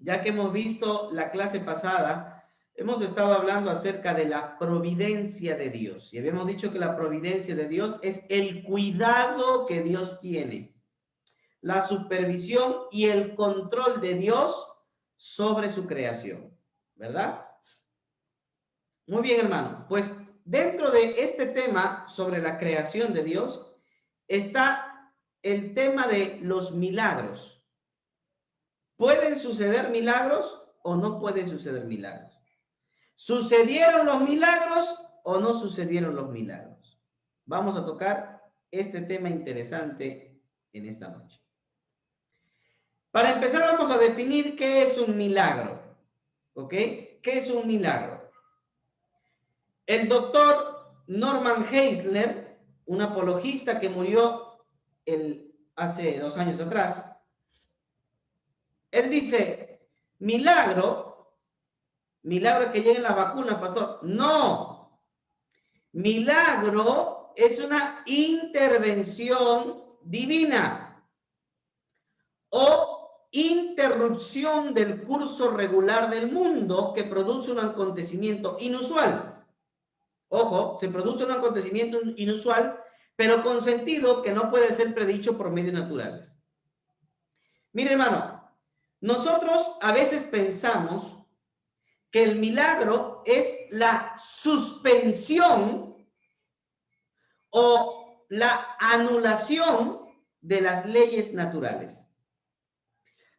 ya que hemos visto la clase pasada, hemos estado hablando acerca de la providencia de Dios. Y habíamos dicho que la providencia de Dios es el cuidado que Dios tiene, la supervisión y el control de Dios sobre su creación, ¿verdad? Muy bien, hermano. Pues dentro de este tema sobre la creación de Dios está el tema de los milagros. ¿Pueden suceder milagros o no pueden suceder milagros? ¿Sucedieron los milagros o no sucedieron los milagros? Vamos a tocar este tema interesante en esta noche. Para empezar, vamos a definir qué es un milagro. ¿Ok? ¿Qué es un milagro? El doctor Norman Geisler, un apologista que murió hace 2 años atrás, él dice, milagro que lleguen las vacunas, pastor. No, milagro es una intervención divina o interrupción del curso regular del mundo que produce un acontecimiento inusual. Ojo, se produce un acontecimiento inusual, pero con sentido que no puede ser predicho por medios naturales. Mire, hermano, nosotros a veces pensamos que el milagro es la suspensión o la anulación de las leyes naturales.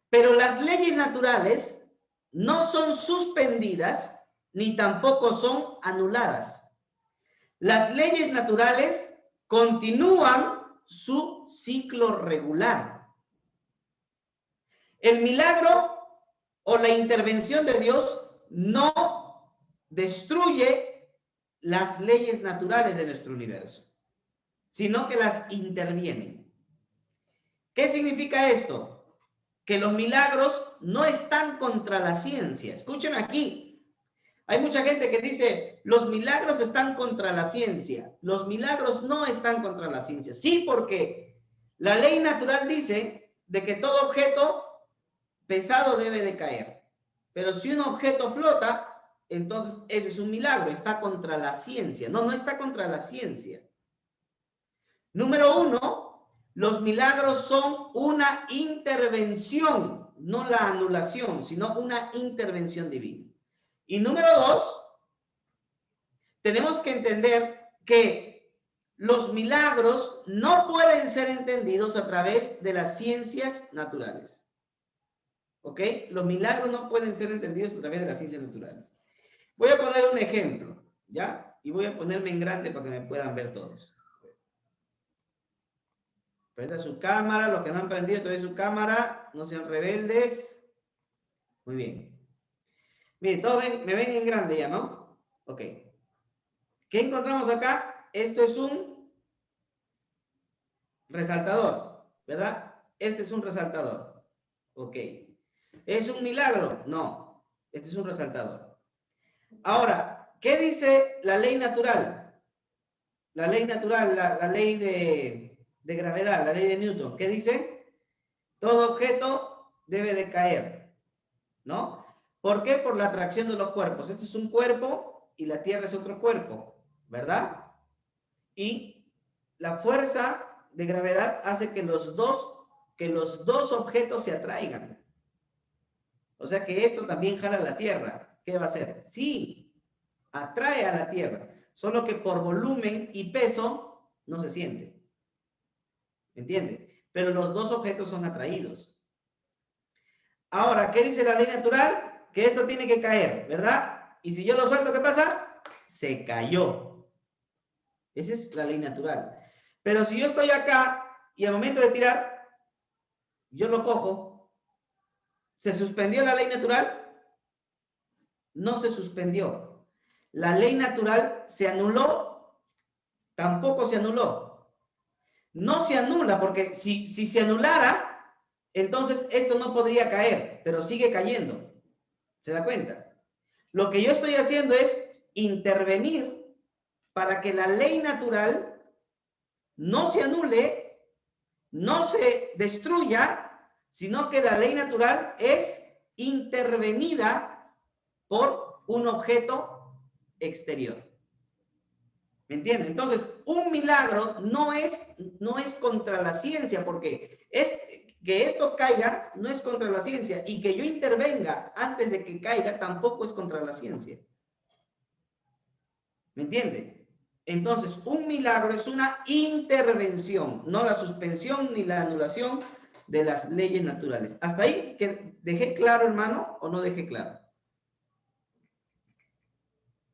Pero las leyes naturales no son suspendidas ni tampoco son anuladas. Las leyes naturales continúan su ciclo regular. El milagro o la intervención de Dios no destruye las leyes naturales de nuestro universo, sino que las intervienen. ¿Qué significa esto? Que los milagros no están contra la ciencia. Escuchen aquí. Hay mucha gente que dice, los milagros están contra la ciencia. Los milagros no están contra la ciencia. Sí, porque la ley natural dice de que todo objeto pesado debe de caer. Pero si un objeto flota, entonces ese es un milagro, está contra la ciencia. No, no está contra la ciencia. Número 1, los milagros son una intervención, no la anulación, sino una intervención divina. Y número 2, tenemos que entender que los milagros no pueden ser entendidos a través de las ciencias naturales. ¿Ok? Los milagros no pueden ser entendidos a través de las ciencias naturales. Voy a poner un ejemplo, ¿ya? Y voy a ponerme en grande para que me puedan ver todos. Prenda su cámara, los que no han prendido todavía su cámara, no sean rebeldes. Muy bien. Miren, todos me ven en grande ya, ¿no? Ok. ¿Qué encontramos acá? Esto es un resaltador, ¿verdad? Este es un resaltador. Ok. ¿Es un milagro? No. Este es un resaltador. Ahora, ¿qué dice la ley natural? La ley natural, la ley de gravedad, la ley de Newton. ¿Qué dice? Todo objeto debe de caer, ¿no? ¿Por qué? Por la atracción de los cuerpos. Este es un cuerpo y la Tierra es otro cuerpo, ¿verdad? Y la fuerza de gravedad hace que los dos objetos se atraigan. O sea que esto también jala la Tierra. ¿Qué va a hacer? Sí, atrae a la Tierra, solo que por volumen y peso no se siente. ¿Entiende? Pero los dos objetos son atraídos. Ahora, ¿qué dice la ley natural? Que esto tiene que caer, ¿verdad? Y si yo lo suelto, ¿qué pasa? Se cayó. Esa es la ley natural. Pero si yo estoy acá y al momento de tirar, yo lo cojo, ¿se suspendió la ley natural? No se suspendió. La ley natural se anuló, tampoco se anuló. No se anula porque si se anulara, entonces esto no podría caer, pero sigue cayendo. ¿Se da cuenta? Lo que yo estoy haciendo es intervenir para que la ley natural no se anule, no se destruya, sino que la ley natural es intervenida por un objeto exterior. ¿Me entienden? Entonces, un milagro no es contra la ciencia, porque que esto caiga no es contra la ciencia, y que yo intervenga antes de que caiga tampoco es contra la ciencia. ¿Me entiende? Entonces, un milagro es una intervención, no la suspensión ni la anulación de las leyes naturales. ¿Hasta ahí que dejé claro, hermano, o no dejé claro?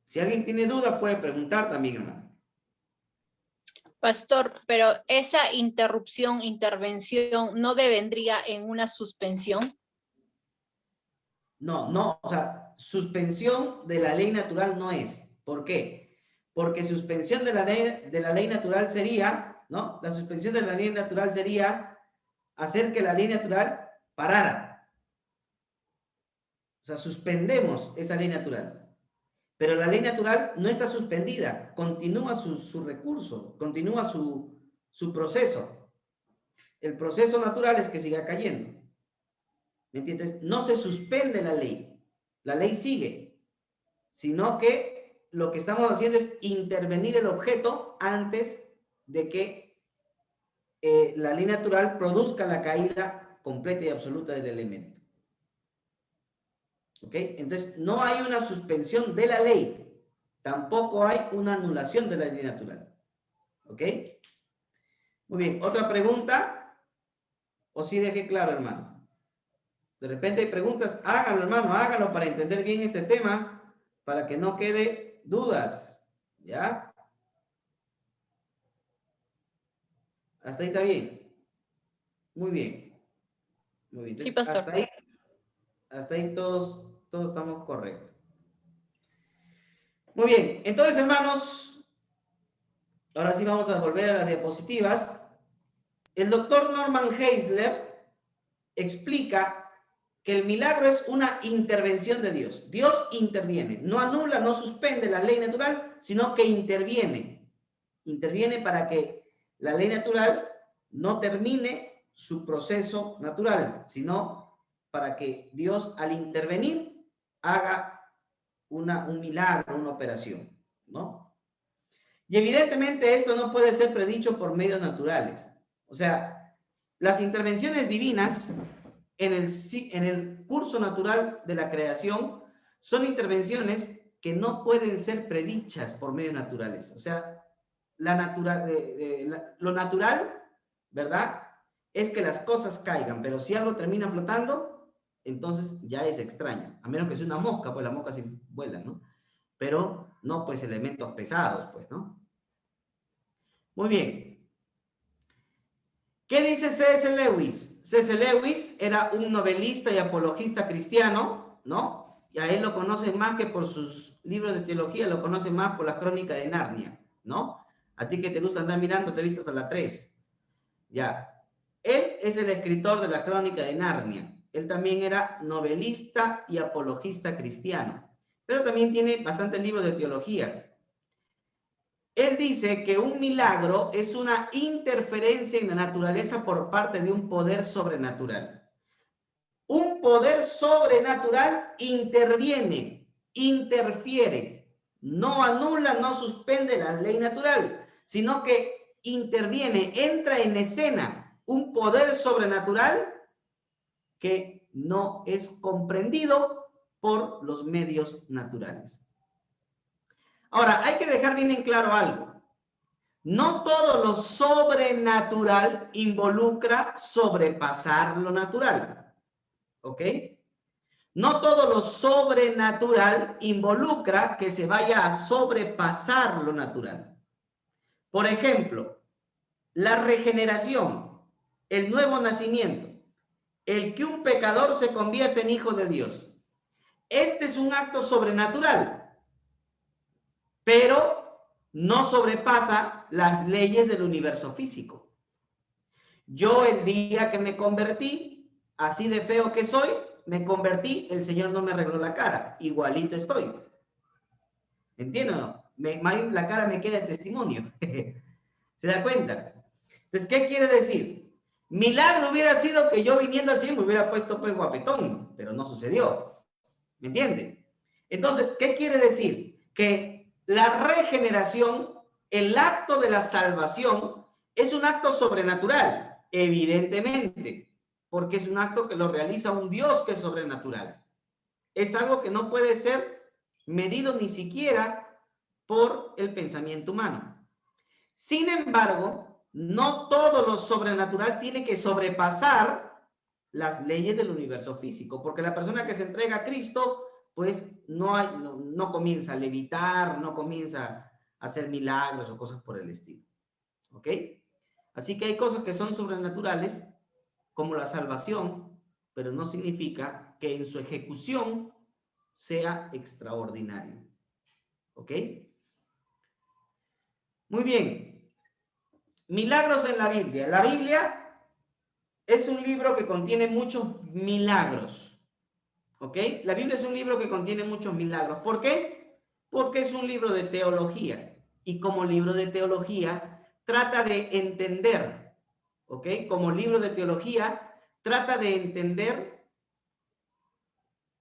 Si alguien tiene duda, puede preguntar también, hermano. Pastor, pero esa intervención, ¿no devendría en una suspensión? No, o sea, suspensión de la ley natural no es. ¿Por qué? Porque suspensión de la ley natural sería, ¿no? La suspensión de la ley natural sería hacer que la ley natural parara. O sea, suspendemos esa ley natural. Pero la ley natural no está suspendida, continúa su recurso, continúa su proceso. El proceso natural es que siga cayendo. ¿Me entiendes? No se suspende la ley sigue, sino que lo que estamos haciendo es intervenir el objeto antes de que la ley natural produzca la caída completa y absoluta del elemento. ¿Ok? Entonces, no hay una suspensión de la ley, tampoco hay una anulación de la ley natural. ¿Ok? Muy bien, ¿otra pregunta? ¿O sí dejé claro, hermano? De repente hay preguntas, háganlo, hermano, háganlo para entender bien este tema, para que no quede dudas. ¿Ya? Hasta ahí está bien. Muy bien. Muy bien. Sí, Entonces, pastor. hasta ahí todos estamos correctos. Muy bien. Entonces, hermanos, ahora sí vamos a volver a las diapositivas. El doctor Norman Geisler explica que el milagro es una intervención de Dios. Dios interviene, no anula, no suspende la ley natural, sino que interviene. Interviene para que la ley natural no termine su proceso natural, sino para que Dios al intervenir haga un milagro, una operación, ¿no? Y evidentemente esto no puede ser predicho por medios naturales. O sea, las intervenciones divinas en el curso natural de la creación son intervenciones que no pueden ser predichas por medios naturales. O sea, lo natural, ¿verdad? Es que las cosas caigan, pero si algo termina flotando, entonces ya es extraño. A menos que sea una mosca, pues las moscas sí vuelan, ¿no? Pero no, pues elementos pesados, pues, ¿no? Muy bien. ¿Qué dice C.S. Lewis? C.S. Lewis era un novelista y apologista cristiano, ¿no? Y a él lo conocen más que por sus libros de teología, lo conocen más por las crónicas de Narnia, ¿no? A ti que te gusta andar mirando, te he visto hasta la 3. Ya. Él es el escritor de la crónica de Narnia. Él también era novelista y apologista cristiano, pero también tiene bastantes libros de teología. Él dice que un milagro es una interferencia en la naturaleza por parte de un poder sobrenatural. Un poder sobrenatural interviene, interfiere, no anula, no suspende la ley natural, sino que interviene, entra en escena un poder sobrenatural que no es comprendido por los medios naturales. Ahora, hay que dejar bien en claro algo. No todo lo sobrenatural involucra sobrepasar lo natural. ¿Ok? No todo lo sobrenatural involucra que se vaya a sobrepasar lo natural. Por ejemplo, la regeneración, el nuevo nacimiento, el que un pecador se convierte en hijo de Dios. Este es un acto sobrenatural, pero no sobrepasa las leyes del universo físico. Yo el día que me convertí, así de feo que soy, me convertí, el Señor no me arregló la cara, igualito estoy. ¿Entienden o no? La cara me queda el testimonio. ¿Se da cuenta? Entonces, ¿qué quiere decir? Milagro hubiera sido que yo viniendo al Señor me hubiera puesto pues guapetón, pero no sucedió. ¿Me entiende? Entonces, ¿qué quiere decir? Que la regeneración, el acto de la salvación, es un acto sobrenatural, evidentemente, porque es un acto que lo realiza un Dios que es sobrenatural. Es algo que no puede ser medido ni siquiera por el pensamiento humano. Sin embargo, no todo lo sobrenatural tiene que sobrepasar las leyes del universo físico, porque la persona que se entrega a Cristo, pues no comienza a levitar, no comienza a hacer milagros o cosas por el estilo. ¿Ok? Así que hay cosas que son sobrenaturales, como la salvación, pero no significa que en su ejecución sea extraordinario. ¿Ok? Muy bien. Milagros en la Biblia. La Biblia es un libro que contiene muchos milagros. ¿Ok? La Biblia es un libro que contiene muchos milagros. ¿Por qué? Porque es un libro de teología. Y como libro de teología, trata de entender, ¿ok? Como libro de teología, trata de entender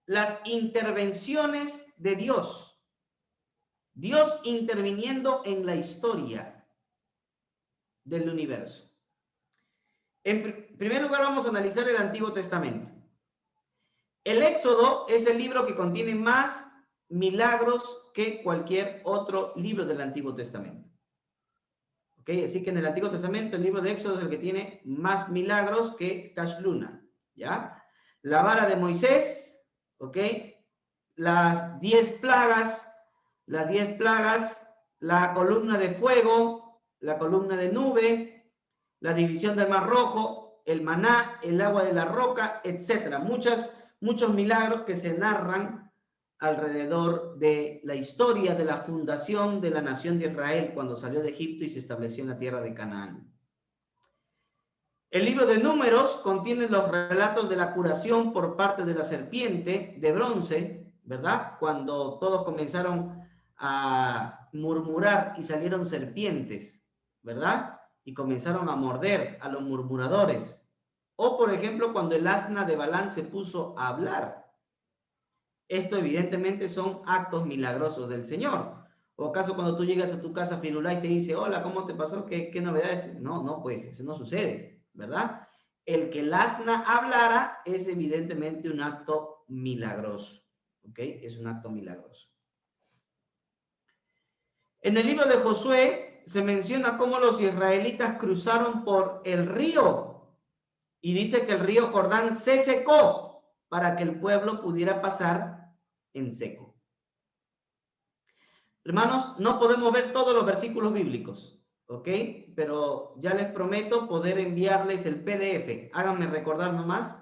las intervenciones de Dios. Dios interviniendo en la historia del universo. En primer lugar, vamos a analizar el Antiguo Testamento. El Éxodo es el libro que contiene más milagros que cualquier otro libro del Antiguo Testamento. ¿Ok? Así que en el Antiguo Testamento el libro de Éxodo es el que tiene más milagros que Cashluna. ¿Ya? La vara de Moisés, ¿ok? Las 10 plagas, la columna de fuego, la columna de nube, la división del Mar Rojo, el maná, el agua de la roca, etc. Muchos milagros que se narran alrededor de la historia de la fundación de la nación de Israel cuando salió de Egipto y se estableció en la tierra de Canaán. El libro de Números contiene los relatos de la curación por parte de la serpiente de bronce, ¿verdad? Cuando todos comenzaron a murmurar y salieron serpientes, ¿verdad? Y comenzaron a morder a los murmuradores. O, por ejemplo, cuando el asna de Balán se puso a hablar. Esto evidentemente son actos milagrosos del Señor. ¿O acaso cuando tú llegas a tu casa, Firulá, y te dice, hola, ¿cómo te pasó? ¿Qué novedades? No, pues eso no sucede, ¿verdad? El que el asna hablara es evidentemente un acto milagroso, ¿ok? Es un acto milagroso. En el libro de Josué se menciona cómo los israelitas cruzaron por el río y dice que el río Jordán se secó para que el pueblo pudiera pasar en seco. Hermanos, no podemos ver todos los versículos bíblicos, ¿ok? Pero ya les prometo poder enviarles el PDF. Háganme recordar nomás,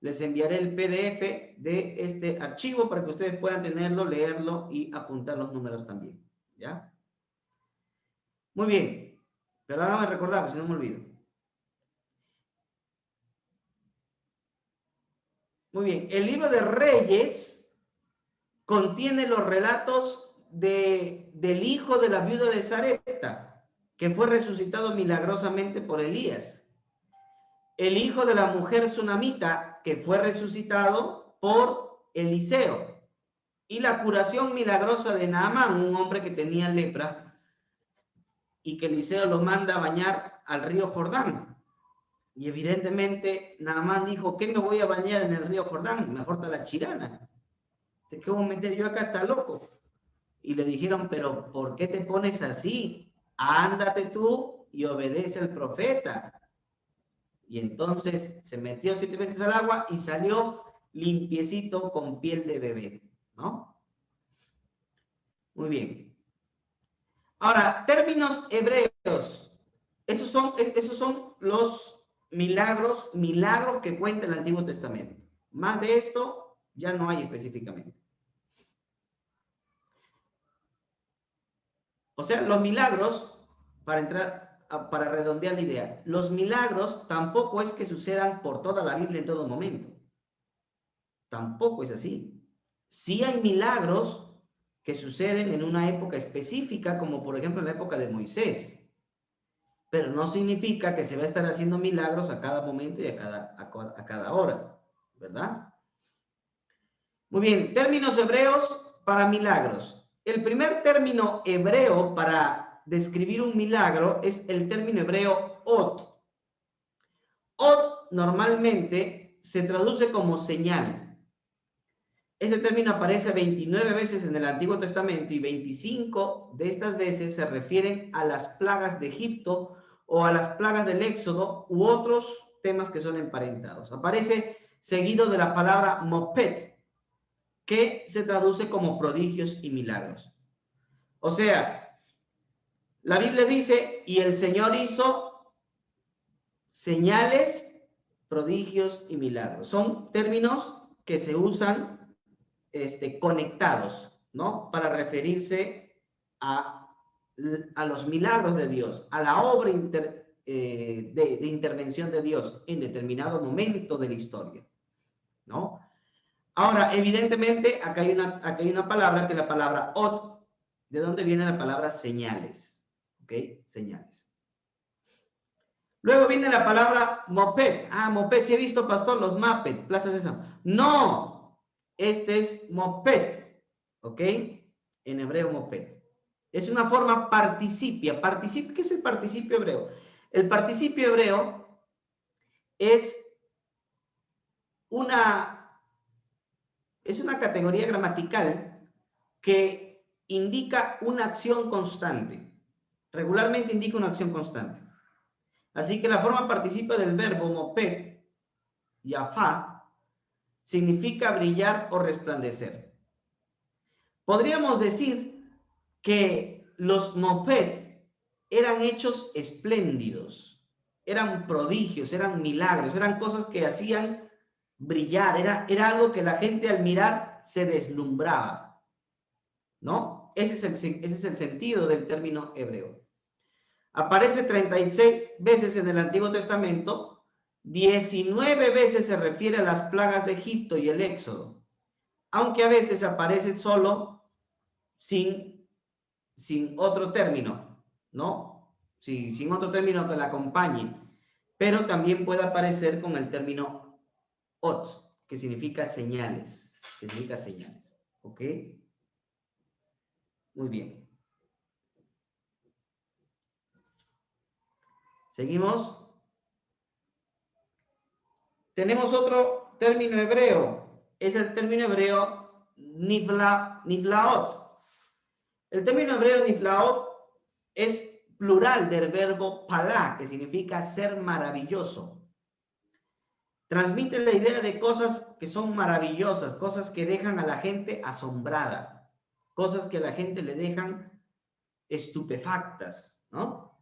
les enviaré el PDF de este archivo para que ustedes puedan tenerlo, leerlo y apuntar los números también, ¿ya? Muy bien, pero háganme recordar, porque si no me olvido. Muy bien, el libro de Reyes contiene los relatos del hijo de la viuda de Sarepta, que fue resucitado milagrosamente por Elías. El hijo de la mujer sunamita, que fue resucitado por Eliseo. Y la curación milagrosa de Naamán, un hombre que tenía lepra, y que Eliseo lo manda a bañar al río Jordán. Y evidentemente Naamán dijo, ¿qué me voy a bañar en el río Jordán? Mejor está la chirana. ¿Qué voy a meter yo acá? Está loco. Y le dijeron, pero ¿por qué te pones así? Ándate tú y obedece al profeta. Y entonces se metió 7 veces al agua y salió limpiecito con piel de bebé, ¿no? Muy bien. Ahora, términos hebreos. Esos son los milagros que cuenta el Antiguo Testamento. Más de esto ya no hay específicamente. O sea, los milagros, para redondear la idea, los milagros tampoco es que sucedan por toda la Biblia en todo momento. Tampoco es así. Sí hay milagros que suceden en una época específica, como por ejemplo en la época de Moisés. Pero no significa que se va a estar haciendo milagros a cada momento y a cada hora, ¿verdad? Muy bien, términos hebreos para milagros. El primer término hebreo para describir un milagro es el término hebreo od. Od normalmente se traduce como señal. Ese término aparece 29 veces en el Antiguo Testamento y 25 de estas veces se refieren a las plagas de Egipto o a las plagas del Éxodo u otros temas que son emparentados. Aparece seguido de la palabra moped, que se traduce como prodigios y milagros. O sea, la Biblia dice, y el Señor hizo señales, prodigios y milagros. Son términos que se usan conectados, ¿no? Para referirse a los milagros de Dios, a la obra de intervención de Dios en determinado momento de la historia, ¿no? Ahora, evidentemente, acá hay una palabra que es la palabra od, de donde viene la palabra señales, ¿ok? Señales. Luego viene la palabra moped. Ah, moped, si he visto, pastor, los moped, plazas eso. No, este es moped, ¿ok? En hebreo moped. Es una forma participia. ¿Qué es el participio hebreo? El participio hebreo es una categoría gramatical que indica una acción constante. Regularmente indica una acción constante. Así que la forma participa del verbo moped, yafá, significa brillar o resplandecer. Podríamos decir que los moped eran hechos espléndidos, eran prodigios, eran milagros, eran cosas que hacían brillar, era algo que la gente al mirar se deslumbraba, ¿no? Ese es el sentido del término hebreo. Aparece 36 veces en el Antiguo Testamento, 19 veces se refiere a las plagas de Egipto y el Éxodo, aunque a veces aparece solo sin otro término, ¿no? Sin otro término que la acompañe, pero también puede aparecer con el término ot, que significa señales, ¿ok? Muy bien. Seguimos. Tenemos otro término hebreo, es el término hebreo niflaot. El término hebreo niflaot es plural del verbo palá, que significa ser maravilloso. Transmite la idea de cosas que son maravillosas, cosas que dejan a la gente asombrada, cosas que a la gente le dejan estupefactas, ¿no?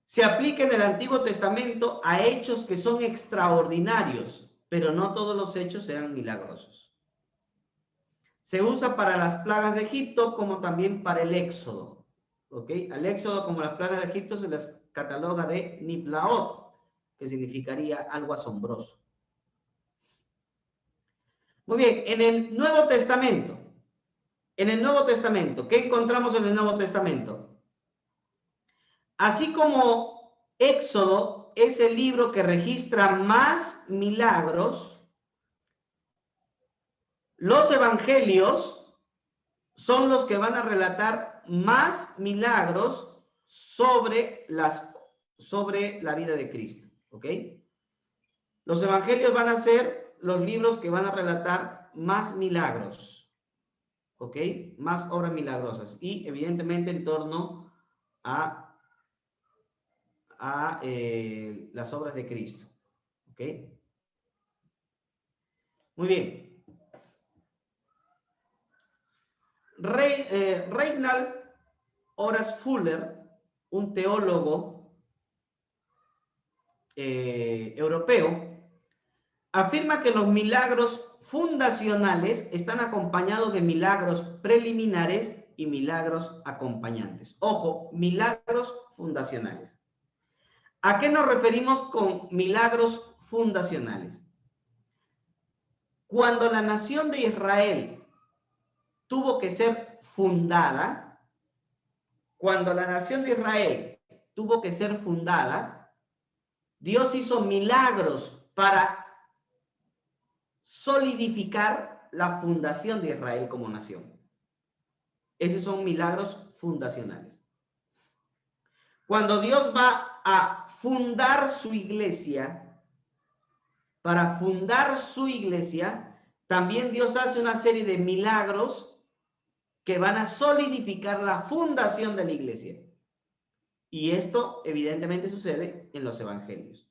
Se aplica en el Antiguo Testamento a hechos que son extraordinarios, pero no todos los hechos eran milagrosos. Se usa para las plagas de Egipto como también para el Éxodo. ¿Ok? Al Éxodo, como las plagas de Egipto, se las cataloga de niflaot, que significaría algo asombroso. Muy bien, en el Nuevo Testamento, ¿qué encontramos en el Nuevo Testamento? Así como Éxodo es el libro que registra más milagros, los evangelios son los que van a relatar más milagros sobre la vida de Cristo, ¿ok? Los evangelios van a ser los libros que van a relatar más milagros, ¿ok? Más obras milagrosas y evidentemente en torno a las obras de Cristo, ¿ok? Muy bien. Reinald Horace Fuller, un teólogo europeo, afirma que los milagros fundacionales están acompañados de milagros preliminares y milagros acompañantes. Ojo, milagros fundacionales. ¿A qué nos referimos con milagros fundacionales? Cuando la nación de Israel tuvo que ser fundada, Dios hizo milagros para solidificar la fundación de Israel como nación. Esos son milagros fundacionales. Cuando Dios va a fundar su iglesia, para fundar su iglesia, también Dios hace una serie de milagros que van a solidificar la fundación de la iglesia. Y esto evidentemente sucede en los evangelios.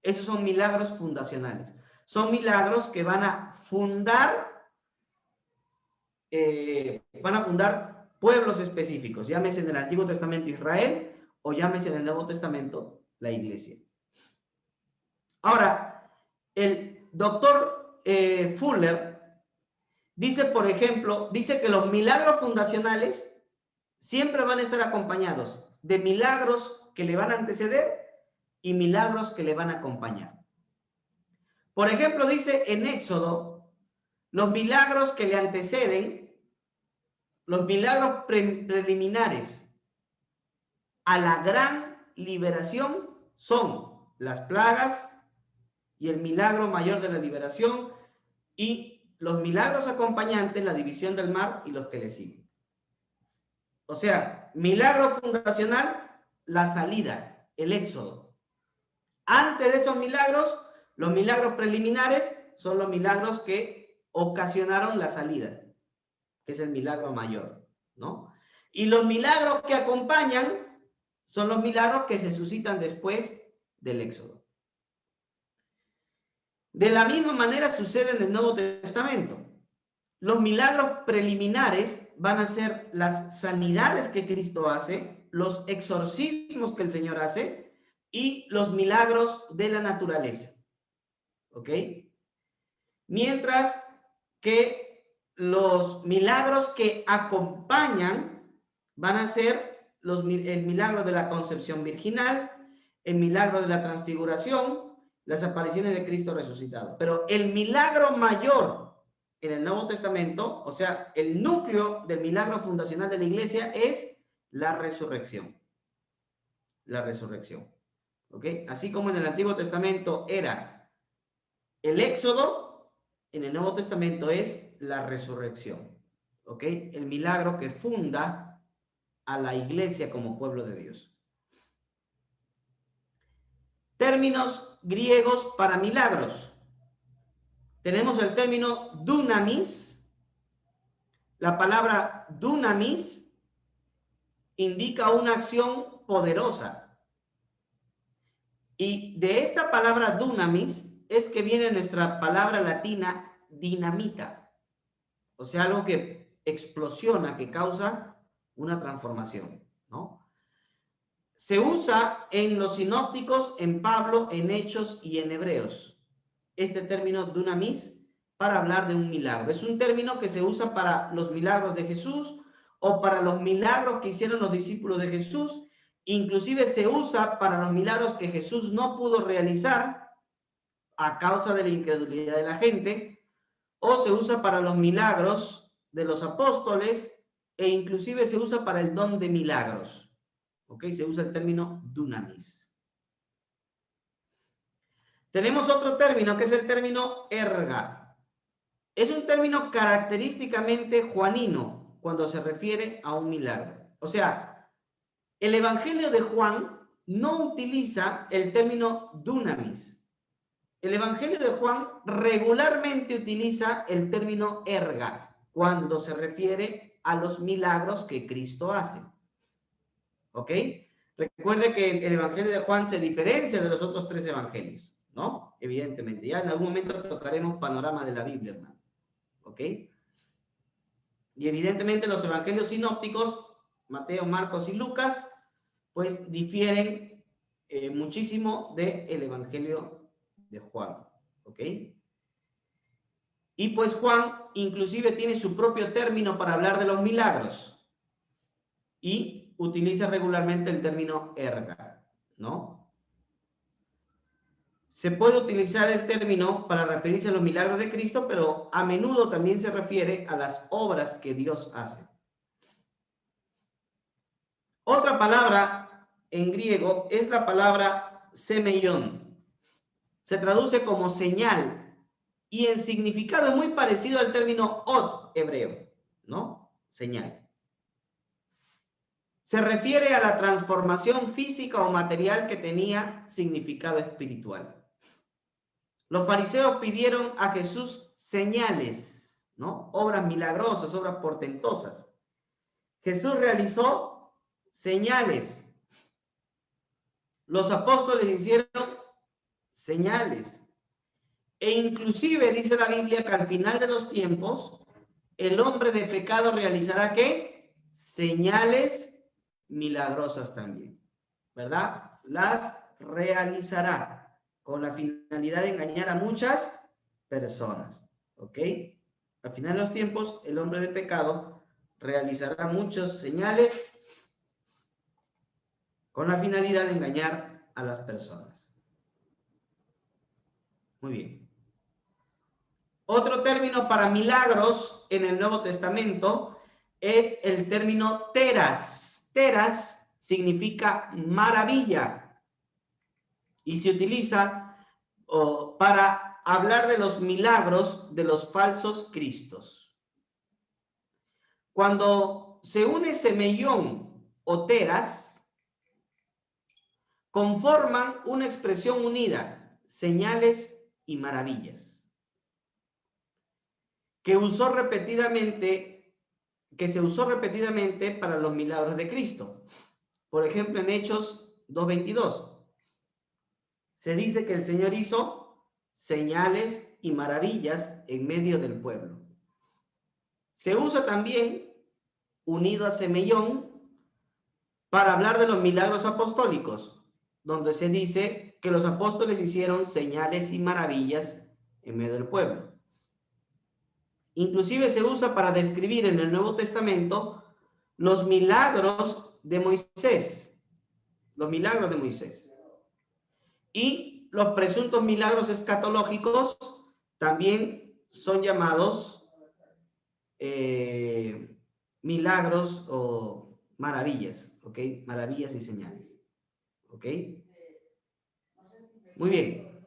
Esos son milagros fundacionales. Son milagros que van a fundar pueblos específicos, llámese en el Antiguo Testamento Israel o llámese en el Nuevo Testamento la iglesia. Ahora, el doctor Fuller dice, por ejemplo, dice que los milagros fundacionales siempre van a estar acompañados de milagros que le van a anteceder y milagros que le van a acompañar. Por ejemplo, dice en Éxodo, los milagros que le anteceden, los milagros preliminares a la gran liberación son las plagas y el milagro mayor de la liberación y los milagros acompañantes, la división del mar y los que le siguen. O sea, milagro fundacional, la salida, el éxodo. Antes de esos milagros, los milagros preliminares son los milagros que ocasionaron la salida, que es el milagro mayor, ¿no? Y los milagros que acompañan son los milagros que se suscitan después del éxodo. De la misma manera sucede en el Nuevo Testamento. Los milagros preliminares van a ser las sanidades que Cristo hace, los exorcismos que el Señor hace y los milagros de la naturaleza. ¿Ok? Mientras que los milagros que acompañan van a ser el milagro de la concepción virginal, el milagro de la transfiguración, las apariciones de Cristo resucitado. Pero el milagro mayor en el Nuevo Testamento, o sea, el núcleo del milagro fundacional de la iglesia es la resurrección. La resurrección. ¿Ok? Así como en el Antiguo Testamento era el éxodo, en el Nuevo Testamento es la resurrección. ¿Ok? El milagro que funda a la iglesia como pueblo de Dios. Términos griegos para milagros. Tenemos el término dunamis. La palabra dunamis indica una acción poderosa. Y de esta palabra dunamis es que viene nuestra palabra latina dinamita. O sea, algo que explosiona, que causa una transformación, ¿no? Se usa en los sinópticos, en Pablo, en Hechos y en Hebreos. Este término dunamis para hablar de un milagro. Es un término que se usa para los milagros de Jesús o para los milagros que hicieron los discípulos de Jesús. Inclusive se usa para los milagros que Jesús no pudo realizar a causa de la incredulidad de la gente, o se usa para los milagros de los apóstoles e inclusive se usa para el don de milagros. ¿Ok? Se usa el término dunamis. Tenemos otro término que es el término erga. Es un término característicamente juanino cuando se refiere a un milagro. O sea, el Evangelio de Juan no utiliza el término dunamis. El Evangelio de Juan regularmente utiliza el término erga cuando se refiere a los milagros que Cristo hace. ¿Ok? Recuerde que el Evangelio de Juan se diferencia de los otros tres evangelios, ¿no? Evidentemente. Ya en algún momento tocaremos panorama de la Biblia, hermano. ¿Ok? Y evidentemente los evangelios sinópticos, Mateo, Marcos y Lucas, pues difieren muchísimo del Evangelio de Juan. ¿Ok? Y pues Juan inclusive tiene su propio término para hablar de los milagros. Y utiliza regularmente el término erga, ¿no? Se puede utilizar el término para referirse a los milagros de Cristo, pero a menudo también se refiere a las obras que Dios hace. Otra palabra en griego es la palabra semeion. Se traduce como señal y en significado es muy parecido al término od hebreo, ¿no? Señal. Se refiere a la transformación física o material que tenía significado espiritual. Los fariseos pidieron a Jesús señales, ¿no? Obras milagrosas, obras portentosas. Jesús realizó señales. Los apóstoles hicieron señales. E inclusive dice la Biblia que al final de los tiempos, el hombre de pecado realizará ¿qué? Señales milagrosas también, ¿verdad? Las realizará con la finalidad de engañar a muchas personas, ¿ok? Al final de los tiempos, el hombre de pecado realizará muchas señales con la finalidad de engañar a las personas. Muy bien. Otro término para milagros en el Nuevo Testamento es el término teras. Teras significa maravilla y se utiliza para hablar de los milagros de los falsos cristos. Cuando se une semellón o teras, conforman una expresión unida, señales y maravillas, que se usó repetidamente para los milagros de Cristo. Por ejemplo, en Hechos 2:22, se dice que el Señor hizo señales y maravillas en medio del pueblo. Se usa también, unido a semellón, para hablar de los milagros apostólicos, donde se dice que los apóstoles hicieron señales y maravillas en medio del pueblo. Inclusive se usa para describir en el Nuevo Testamento los milagros de Moisés. Los milagros de Moisés. Y los presuntos milagros escatológicos también son llamados milagros o maravillas, ¿ok? Maravillas y señales, ¿ok? Muy bien.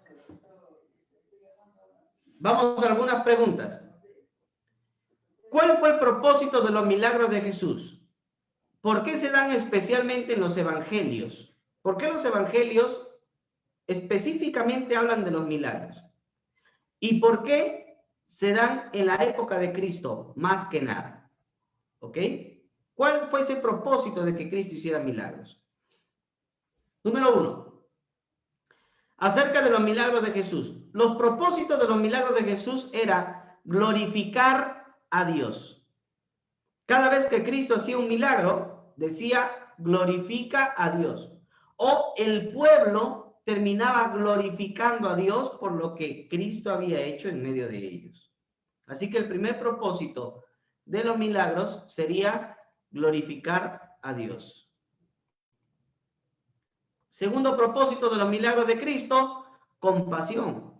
Vamos a algunas preguntas. ¿Cuál fue el propósito de los milagros de Jesús? ¿Por qué se dan especialmente en los evangelios? ¿Por qué los evangelios específicamente hablan de los milagros? ¿Y por qué se dan en la época de Cristo más que nada? ¿Ok? ¿Cuál fue ese propósito de que Cristo hiciera milagros? Número 1. Acerca de los milagros de Jesús. Los propósitos de los milagros de Jesús era glorificar a Dios. Cada vez que Cristo hacía un milagro, decía, glorifica a Dios. O el pueblo terminaba glorificando a Dios por lo que Cristo había hecho en medio de ellos. Así que el primer propósito de los milagros sería glorificar a Dios. Segundo propósito de los milagros de Cristo, compasión.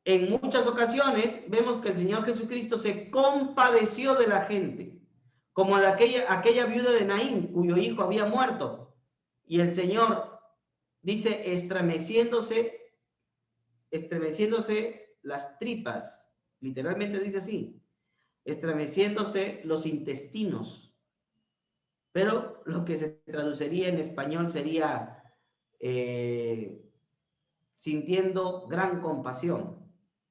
En muchas ocasiones vemos que el Señor Jesucristo se compadeció de la gente, como de aquella viuda de Naín, cuyo hijo había muerto. Y el Señor dice, estremeciéndose las tripas, literalmente dice así, estremeciéndose los intestinos. Pero lo que se traduciría en español sería sintiendo gran compasión,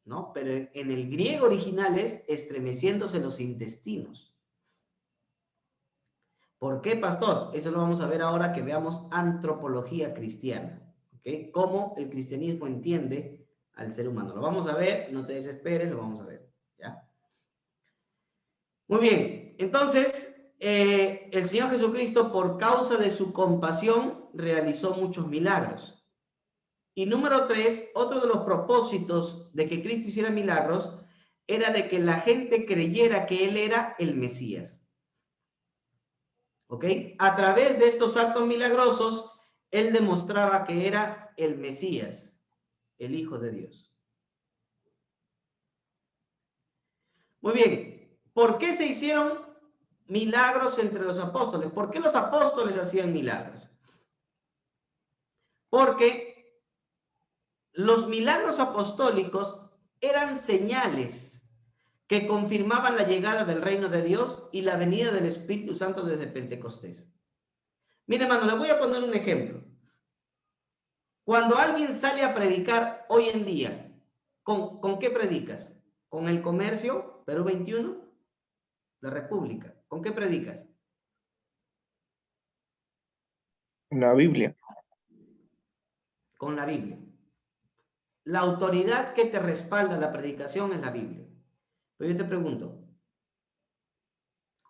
¿no? Pero en el griego original es estremeciéndose los intestinos. ¿Por qué, pastor? Eso lo vamos a ver ahora que veamos antropología cristiana, ¿ok? Cómo el cristianismo entiende al ser humano. Lo vamos a ver, no te desesperes, lo vamos a ver, ¿ya? Muy bien, entonces, el Señor Jesucristo, por causa de su compasión, realizó muchos milagros. Y número 3, otro de los propósitos de que Cristo hiciera milagros era de que la gente creyera que Él era el Mesías. ¿Ok? A través de estos actos milagrosos, Él demostraba que era el Mesías, el Hijo de Dios. Muy bien, ¿por qué se hicieron milagros entre los apóstoles? ¿Por qué los apóstoles hacían milagros? Porque los milagros apostólicos eran señales que confirmaban la llegada del reino de Dios y la venida del Espíritu Santo desde Pentecostés. Mire, hermano, le voy a poner un ejemplo. Cuando alguien sale a predicar hoy en día, ¿con qué predicas? ¿Con el comercio? Perú 21, la República. ¿Con qué predicas? La Biblia. Con la Biblia. La autoridad que te respalda la predicación es la Biblia. Pero yo te pregunto,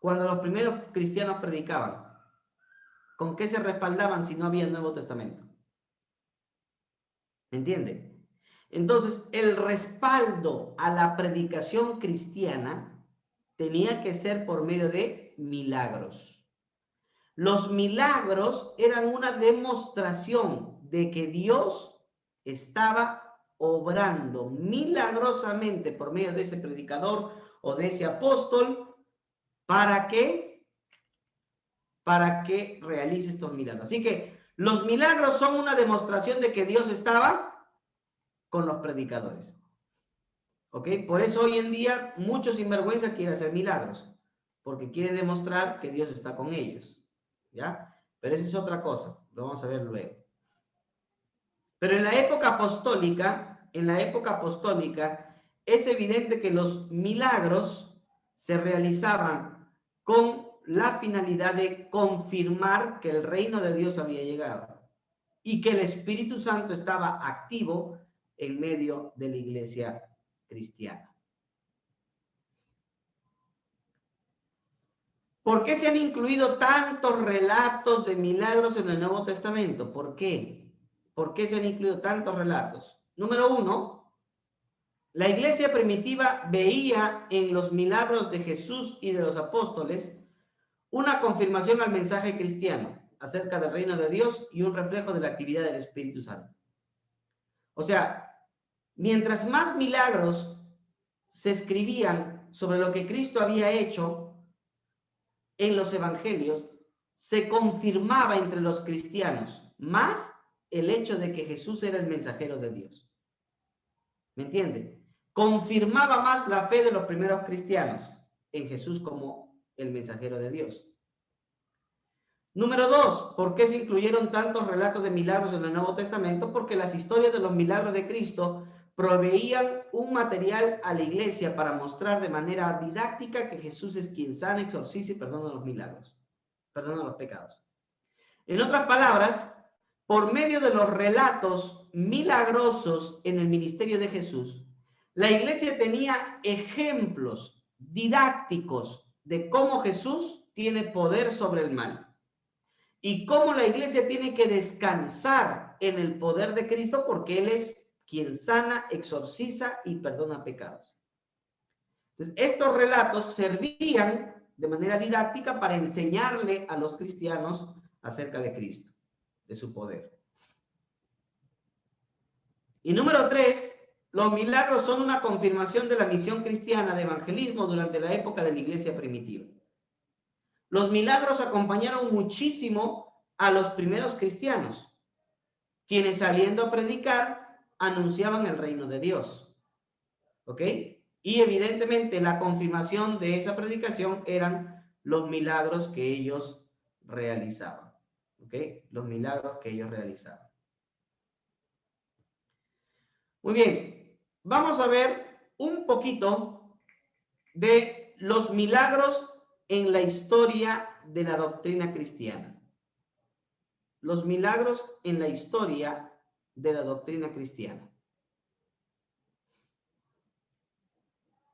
cuando los primeros cristianos predicaban, ¿con qué se respaldaban si no había Nuevo Testamento? ¿Me entiende? Entonces, el respaldo a la predicación cristiana tenía que ser por medio de milagros. Los milagros eran una demostración de que Dios estaba obrando milagrosamente por medio de ese predicador o de ese apóstol. ¿Para qué? Para que realice estos milagros. Así que los milagros son una demostración de que Dios estaba con los predicadores. ¿Ok? Por eso hoy en día muchos sinvergüenzas quieren hacer milagros, porque quieren demostrar que Dios está con ellos. ¿Ya? Pero esa es otra cosa, lo vamos a ver luego. Pero en la época apostólica, es evidente que los milagros se realizaban con la finalidad de confirmar que el reino de Dios había llegado y que el Espíritu Santo estaba activo en medio de la iglesia cristiana. ¿Por qué se han incluido tantos relatos de milagros en el Nuevo Testamento? ¿Por qué? ¿Por qué se han incluido tantos relatos? Número uno, la iglesia primitiva veía en los milagros de Jesús y de los apóstoles una confirmación al mensaje cristiano acerca del reino de Dios y un reflejo de la actividad del Espíritu Santo. O sea, mientras más milagros se escribían sobre lo que Cristo había hecho en los evangelios, se confirmaba entre los cristianos más el hecho de que Jesús era el mensajero de Dios. ¿Me entienden? Confirmaba más la fe de los primeros cristianos en Jesús como el mensajero de Dios. Número dos, ¿por qué se incluyeron tantos relatos de milagros en el Nuevo Testamento? Porque las historias de los milagros de Cristo proveían un material a la iglesia para mostrar de manera didáctica que Jesús es quien sana, exorciza y perdona los milagros, perdona los pecados. En otras palabras, por medio de los relatos milagrosos en el ministerio de Jesús, la iglesia tenía ejemplos didácticos de cómo Jesús tiene poder sobre el mal y cómo la iglesia tiene que descansar en el poder de Cristo porque Él es quien sana, exorciza y perdona pecados. Entonces, estos relatos servían de manera didáctica para enseñarle a los cristianos acerca de Cristo, de su poder. Y número tres, los milagros son una confirmación de la misión cristiana de evangelismo durante la época de la iglesia primitiva. Los milagros acompañaron muchísimo a los primeros cristianos, quienes saliendo a predicar anunciaban el reino de Dios. ¿Ok? Y evidentemente la confirmación de esa predicación eran los milagros que ellos realizaban. ¿Ok? Los milagros que ellos realizaban. Muy bien, vamos a ver un poquito de los milagros en la historia de la doctrina cristiana. Los milagros en la historia de la doctrina cristiana.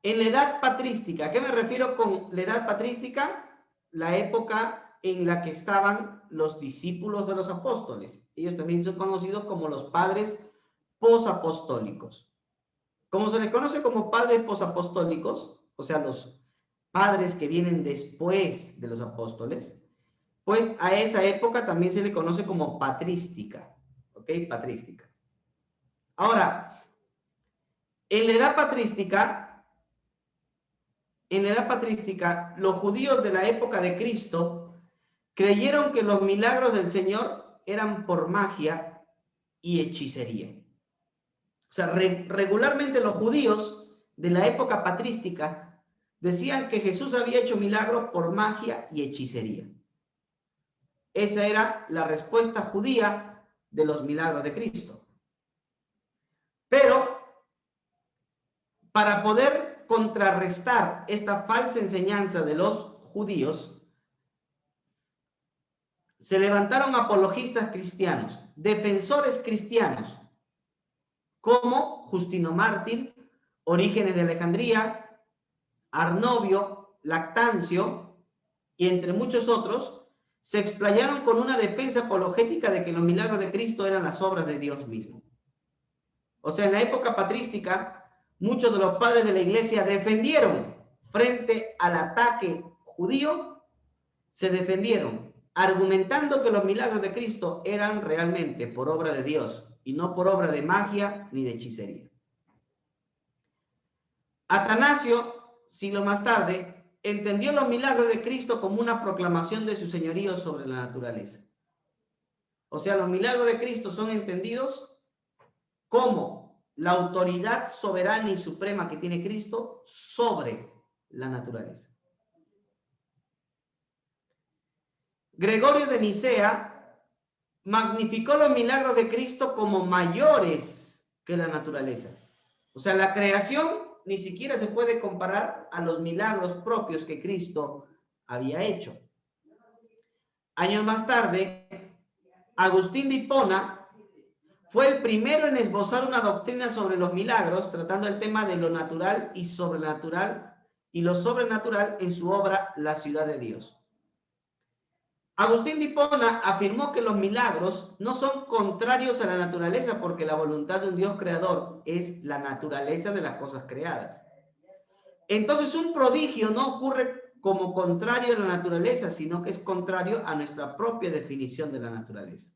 En la edad patrística, ¿a qué me refiero con la edad patrística? La época en la que estaban los discípulos de los apóstoles. Ellos también son conocidos como los padres posapostólicos. Como se les conoce como padres posapostólicos, o sea, los padres que vienen después de los apóstoles, pues a esa época también se le conoce como patrística, ¿ok? Patrística. Ahora, en la edad patrística, los judíos de la época de Cristo creyeron que los milagros del Señor eran por magia y hechicería. O sea, regularmente los judíos de la época patrística decían que Jesús había hecho milagros por magia y hechicería. Esa era la respuesta judía de los milagros de Cristo. Pero para poder contrarrestar esta falsa enseñanza de los judíos, se levantaron apologistas cristianos, defensores cristianos, como Justino Mártir, Orígenes de Alejandría, Arnovio, Lactancio, y entre muchos otros, se explayaron con una defensa apologética de que los milagros de Cristo eran las obras de Dios mismo. O sea, en la época patrística, muchos de los padres de la iglesia defendieron frente al ataque judío, se defendieron argumentando que los milagros de Cristo eran realmente por obra de Dios y no por obra de magia ni de hechicería. Atanasio, siglo más tarde, entendió los milagros de Cristo como una proclamación de su señorío sobre la naturaleza. O sea, los milagros de Cristo son entendidos como la autoridad soberana y suprema que tiene Cristo sobre la naturaleza. Gregorio de Nicea magnificó los milagros de Cristo como mayores que la naturaleza. O sea, la creación ni siquiera se puede comparar a los milagros propios que Cristo había hecho. Años más tarde, Agustín de Hipona fue el primero en esbozar una doctrina sobre los milagros, tratando el tema de lo natural y sobrenatural y lo sobrenatural en su obra La ciudad de Dios. Agustín de Hipona afirmó que los milagros no son contrarios a la naturaleza porque la voluntad de un Dios creador es la naturaleza de las cosas creadas. Entonces un prodigio no ocurre como contrario a la naturaleza, sino que es contrario a nuestra propia definición de la naturaleza.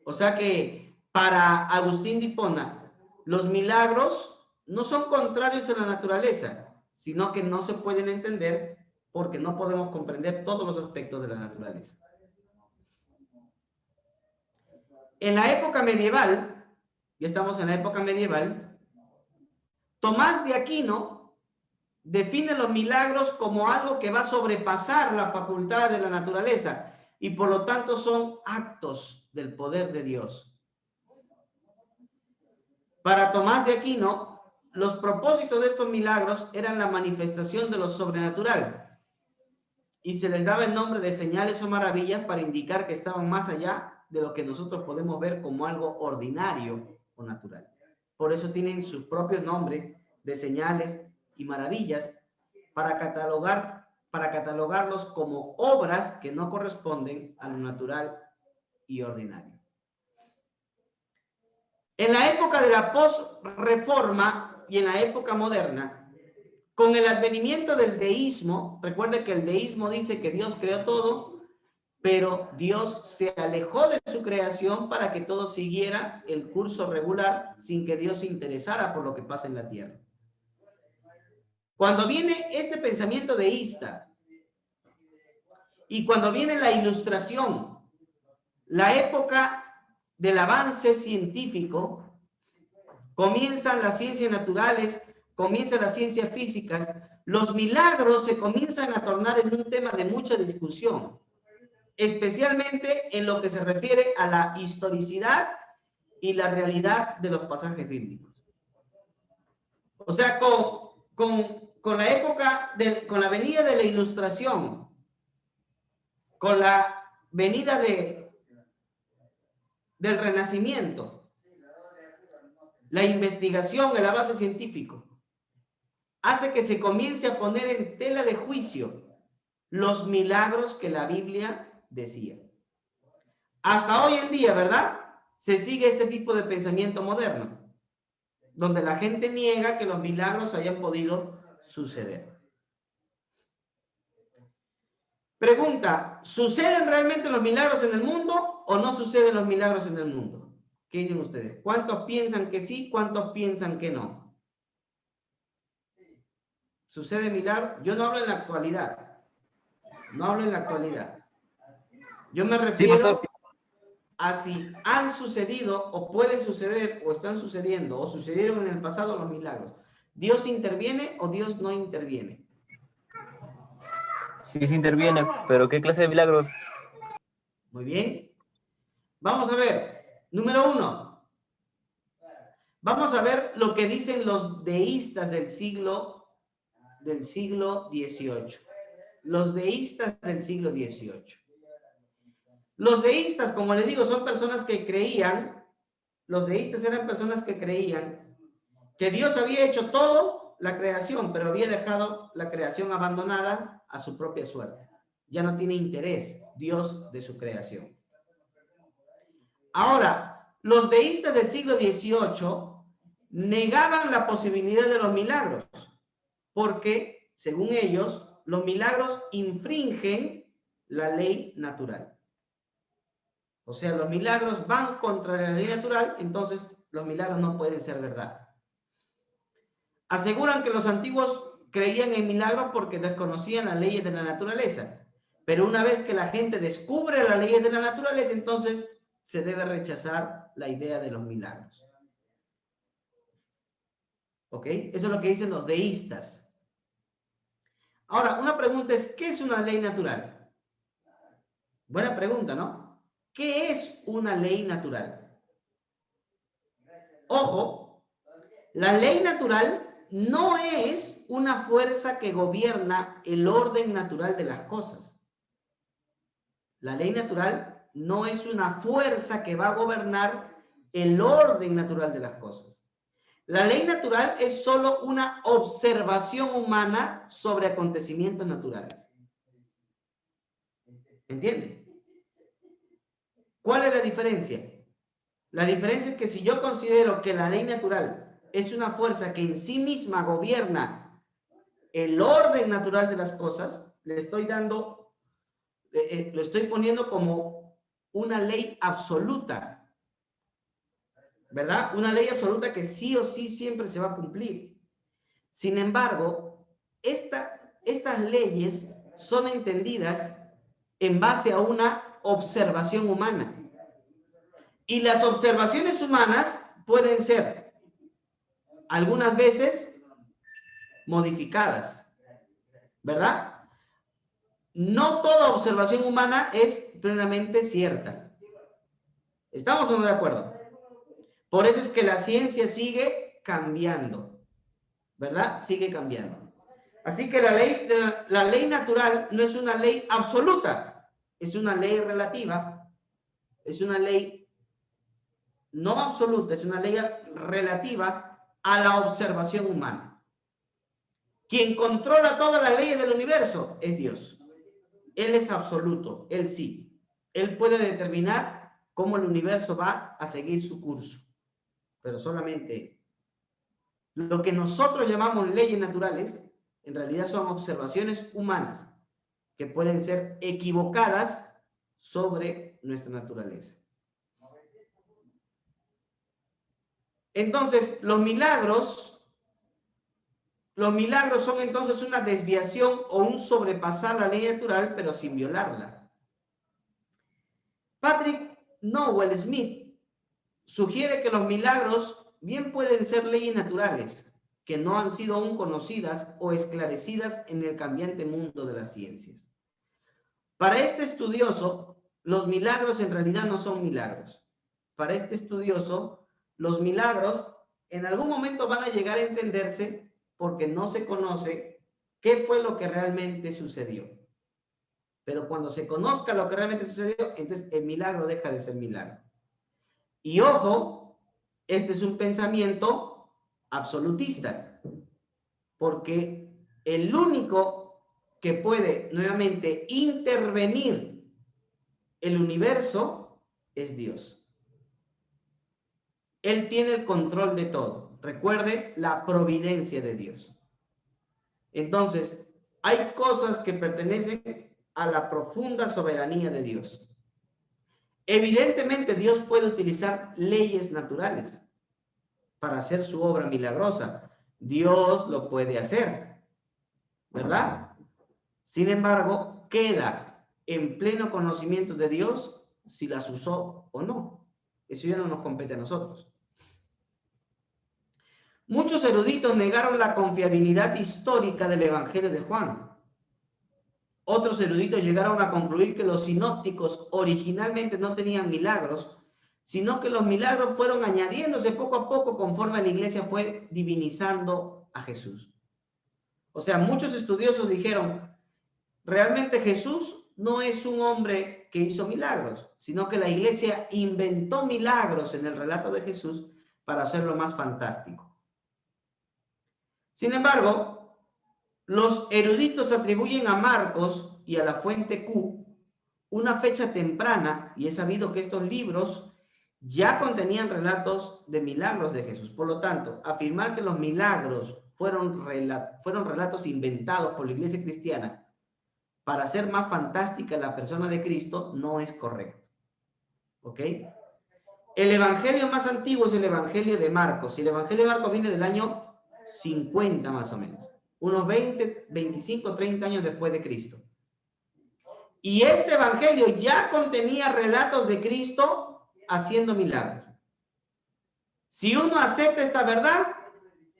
O sea que para Agustín de Hipona, los milagros no son contrarios a la naturaleza, sino que no se pueden entender porque no podemos comprender todos los aspectos de la naturaleza. En la época medieval, ya estamos en la época medieval, Tomás de Aquino define los milagros como algo que va a sobrepasar la facultad de la naturaleza y por lo tanto son actos del poder de Dios. Para Tomás de Aquino, los propósitos de estos milagros eran la manifestación de lo sobrenatural y se les daba el nombre de señales o maravillas para indicar que estaban más allá de lo que nosotros podemos ver como algo ordinario o natural. Por eso tienen su propio nombre de señales y maravillas para catalogarlos como obras que no corresponden a lo natural y ordinario. En la época de la post-reforma y en la época moderna, con el advenimiento del deísmo, recuerde que el deísmo dice que Dios creó todo, pero Dios se alejó de su creación para que todo siguiera el curso regular sin que Dios se interesara por lo que pasa en la tierra. Cuando viene este pensamiento deísta y cuando viene la ilustración, la época del avance científico, comienzan las ciencias naturales, comienzan las ciencias físicas, los milagros se comienzan a tornar en un tema de mucha discusión, especialmente en lo que se refiere a la historicidad y la realidad de los pasajes bíblicos. O sea, con la época, con la venida de la ilustración, con la venida del renacimiento, la investigación, el avance científico, hace que se comience a poner en tela de juicio los milagros que la Biblia decía. Hasta hoy en día, ¿verdad? Se sigue este tipo de pensamiento moderno, donde la gente niega que los milagros hayan podido suceder. Pregunta, ¿suceden realmente los milagros en el mundo o no suceden los milagros en el mundo? ¿Qué dicen ustedes? ¿Cuántos piensan que sí? ¿Cuántos piensan que no? ¿Sucede milagro? Yo no hablo en la actualidad. No hablo en la actualidad. Yo me refiero a si han sucedido o pueden suceder o están sucediendo o sucedieron en el pasado los milagros. ¿Dios interviene o Dios no interviene? Sí se interviene, pero ¿qué clase de milagro? Muy bien. Vamos a ver. Número 1. Vamos a ver lo que dicen los deístas del siglo XVIII. Los deístas del siglo XVIII. Los deístas, como les digo, son personas que creían, los deístas eran personas que creían que Dios había hecho todo la creación, pero había dejado la creación abandonada a su propia suerte. Ya no tiene interés Dios de su creación. Ahora, los deístas del siglo XVIII negaban la posibilidad de los milagros, porque, según ellos, los milagros infringen la ley natural. O sea, los milagros van contra la ley natural, entonces los milagros no pueden ser verdad. Aseguran que los antiguos creían en milagros porque desconocían las leyes de la naturaleza. Pero una vez que la gente descubre las leyes de la naturaleza, entonces se debe rechazar la idea de los milagros. ¿Ok? Eso es lo que dicen los deístas. Ahora, una pregunta es, ¿qué es una ley natural? Buena pregunta, ¿no? ¿Qué es una ley natural? Ojo, la ley natural no es una fuerza que gobierna el orden natural de las cosas. La ley natural no es una fuerza que va a gobernar el orden natural de las cosas. La ley natural es solo una observación humana sobre acontecimientos naturales. ¿Entienden? ¿Cuál es la diferencia? La diferencia es que si yo considero que la ley natural es una fuerza que en sí misma gobierna el orden natural de las cosas, le estoy dando, lo estoy poniendo como una ley absoluta, ¿verdad? Una ley absoluta que sí o sí siempre se va a cumplir. Sin embargo, estas leyes son entendidas en base a una observación humana. Y las observaciones humanas pueden ser algunas veces modificadas, ¿verdad? No toda observación humana es plenamente cierta. ¿Estamos o no de acuerdo? Por eso es que la ciencia sigue cambiando, ¿verdad? Sigue cambiando. Así que la ley natural no es una ley absoluta, es una ley relativa, es una ley no absoluta, es una ley relativa a la observación humana. Quien controla todas las leyes del universo es Dios. Él es absoluto, Él sí. Él puede determinar cómo el universo va a seguir su curso, pero solamente lo que nosotros llamamos leyes naturales, en realidad son observaciones humanas que pueden ser equivocadas sobre nuestra naturaleza. Entonces, los milagros son entonces una desviación o un sobrepasar la ley natural, pero sin violarla. Patrick Noel Smith sugiere que los milagros bien pueden ser leyes naturales, que no han sido aún conocidas o esclarecidas en el cambiante mundo de las ciencias. Para este estudioso, los milagros en realidad no son milagros. Para este estudioso, los milagros en algún momento van a llegar a entenderse porque no se conoce qué fue lo que realmente sucedió. Pero cuando se conozca lo que realmente sucedió, entonces el milagro deja de ser milagro. Y ojo, este es un pensamiento absolutista, porque el único que puede nuevamente intervenir el universo es Dios. Él tiene el control de todo. Recuerde la providencia de Dios. Entonces, hay cosas que pertenecen a la profunda soberanía de Dios. Evidentemente, Dios puede utilizar leyes naturales para hacer su obra milagrosa. Dios lo puede hacer, ¿verdad? Sin embargo, queda en pleno conocimiento de Dios si las usó o no. Eso ya no nos compete a nosotros. Muchos eruditos negaron la confiabilidad histórica del Evangelio de Juan. Otros eruditos llegaron a concluir que los sinópticos originalmente no tenían milagros, sino que los milagros fueron añadiéndose poco a poco conforme la iglesia fue divinizando a Jesús. O sea, muchos estudiosos dijeron, realmente Jesús no es un hombre que hizo milagros, sino que la iglesia inventó milagros en el relato de Jesús para hacerlo más fantástico. Sin embargo, los eruditos atribuyen a Marcos y a la fuente Q una fecha temprana, y es sabido que estos libros ya contenían relatos de milagros de Jesús. Por lo tanto, afirmar que los milagros fueron relatos inventados por la iglesia cristiana para hacer más fantástica la persona de Cristo no es correcto. ¿Ok? El evangelio más antiguo es el evangelio de Marcos, y el evangelio de Marcos viene del año 50 más o menos, unos 20, 25, 30 años después de Cristo. Y este evangelio ya contenía relatos de Cristo haciendo milagros. Si uno acepta esta verdad,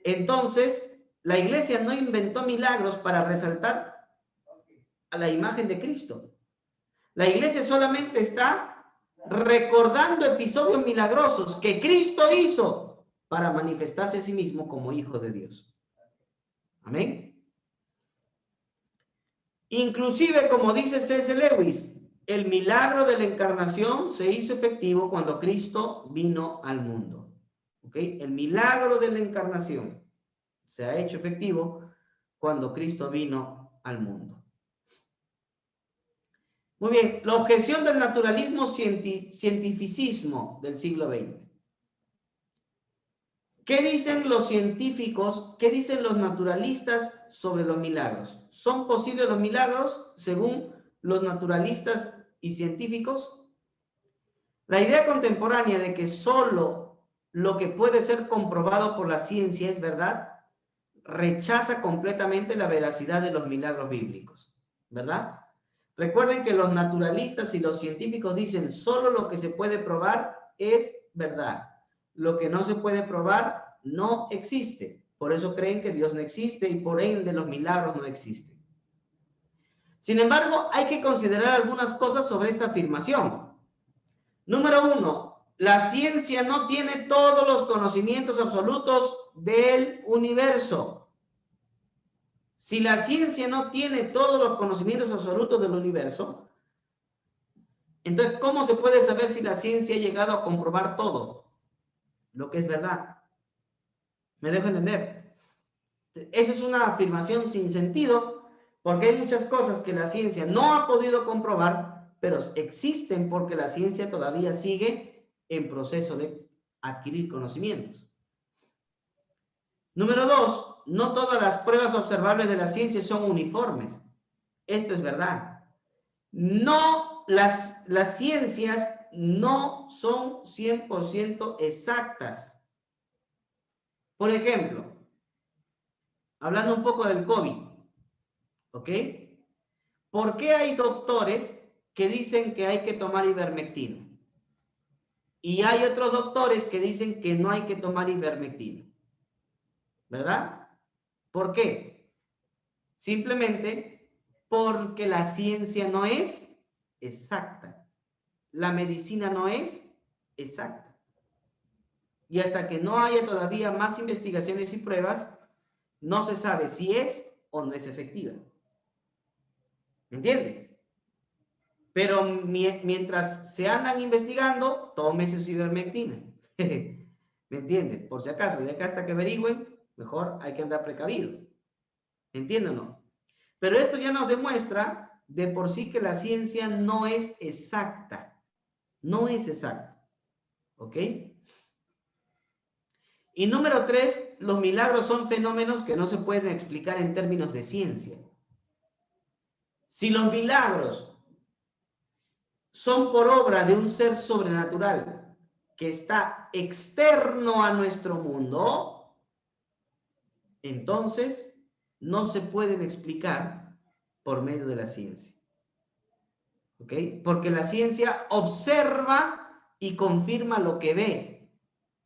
entonces la iglesia no inventó milagros para resaltar a la imagen de Cristo. La iglesia solamente está recordando episodios milagrosos que Cristo hizo para manifestarse a sí mismo como hijo de Dios. Amén. Inclusive, como dice C.S. Lewis, el milagro de la encarnación se hizo efectivo cuando Cristo vino al mundo. ¿Ok? El milagro de la encarnación se ha hecho efectivo cuando Cristo vino al mundo. Muy bien, la objeción del naturalismo cientificismo del siglo XX. ¿Qué dicen los científicos, qué dicen los naturalistas sobre los milagros? ¿Son posibles los milagros según los naturalistas y científicos? La idea contemporánea de que solo lo que puede ser comprobado por la ciencia es verdad, rechaza completamente la veracidad de los milagros bíblicos, ¿verdad? Recuerden que los naturalistas y los científicos dicen solo lo que se puede probar es verdad. Lo que no se puede probar no existe. Por eso creen que Dios no existe y por ende los milagros no existen. Sin embargo, hay que considerar algunas cosas sobre esta afirmación. Número 1, la ciencia no tiene todos los conocimientos absolutos del universo. Si la ciencia no tiene todos los conocimientos absolutos del universo, entonces, ¿cómo se puede saber si la ciencia ha llegado a comprobar todo lo que es verdad? ¿Me dejo entender? Esa es una afirmación sin sentido, porque hay muchas cosas que la ciencia no ha podido comprobar, pero existen porque la ciencia todavía sigue en proceso de adquirir conocimientos. Número 2, no todas las pruebas observables de la ciencia son uniformes. Esto es verdad. No, las ciencias no son 100% exactas. Por ejemplo, hablando un poco del COVID, ¿ok? ¿Por qué hay doctores que dicen que hay que tomar ivermectina? Y hay otros doctores que dicen que no hay que tomar ivermectina. ¿Verdad? ¿Por qué? Simplemente porque la ciencia no es exacta. La medicina no es exacta. Y hasta que no haya todavía más investigaciones y pruebas, no se sabe si es o no es efectiva. ¿Me entiende? Pero mientras se andan investigando, tómese su ivermectina. ¿Me entiende? Por si acaso, de acá hasta que averigüen, mejor hay que andar precavido. ¿Entienden o no? Pero esto ya nos demuestra de por sí que la ciencia no es exacta. No es exacta. ¿Ok? Y número 3, los milagros son fenómenos que no se pueden explicar en términos de ciencia. Si los milagros son por obra de un ser sobrenatural que está externo a nuestro mundo, entonces no se pueden explicar por medio de la ciencia. ¿ok? Porque la ciencia observa y confirma lo que ve,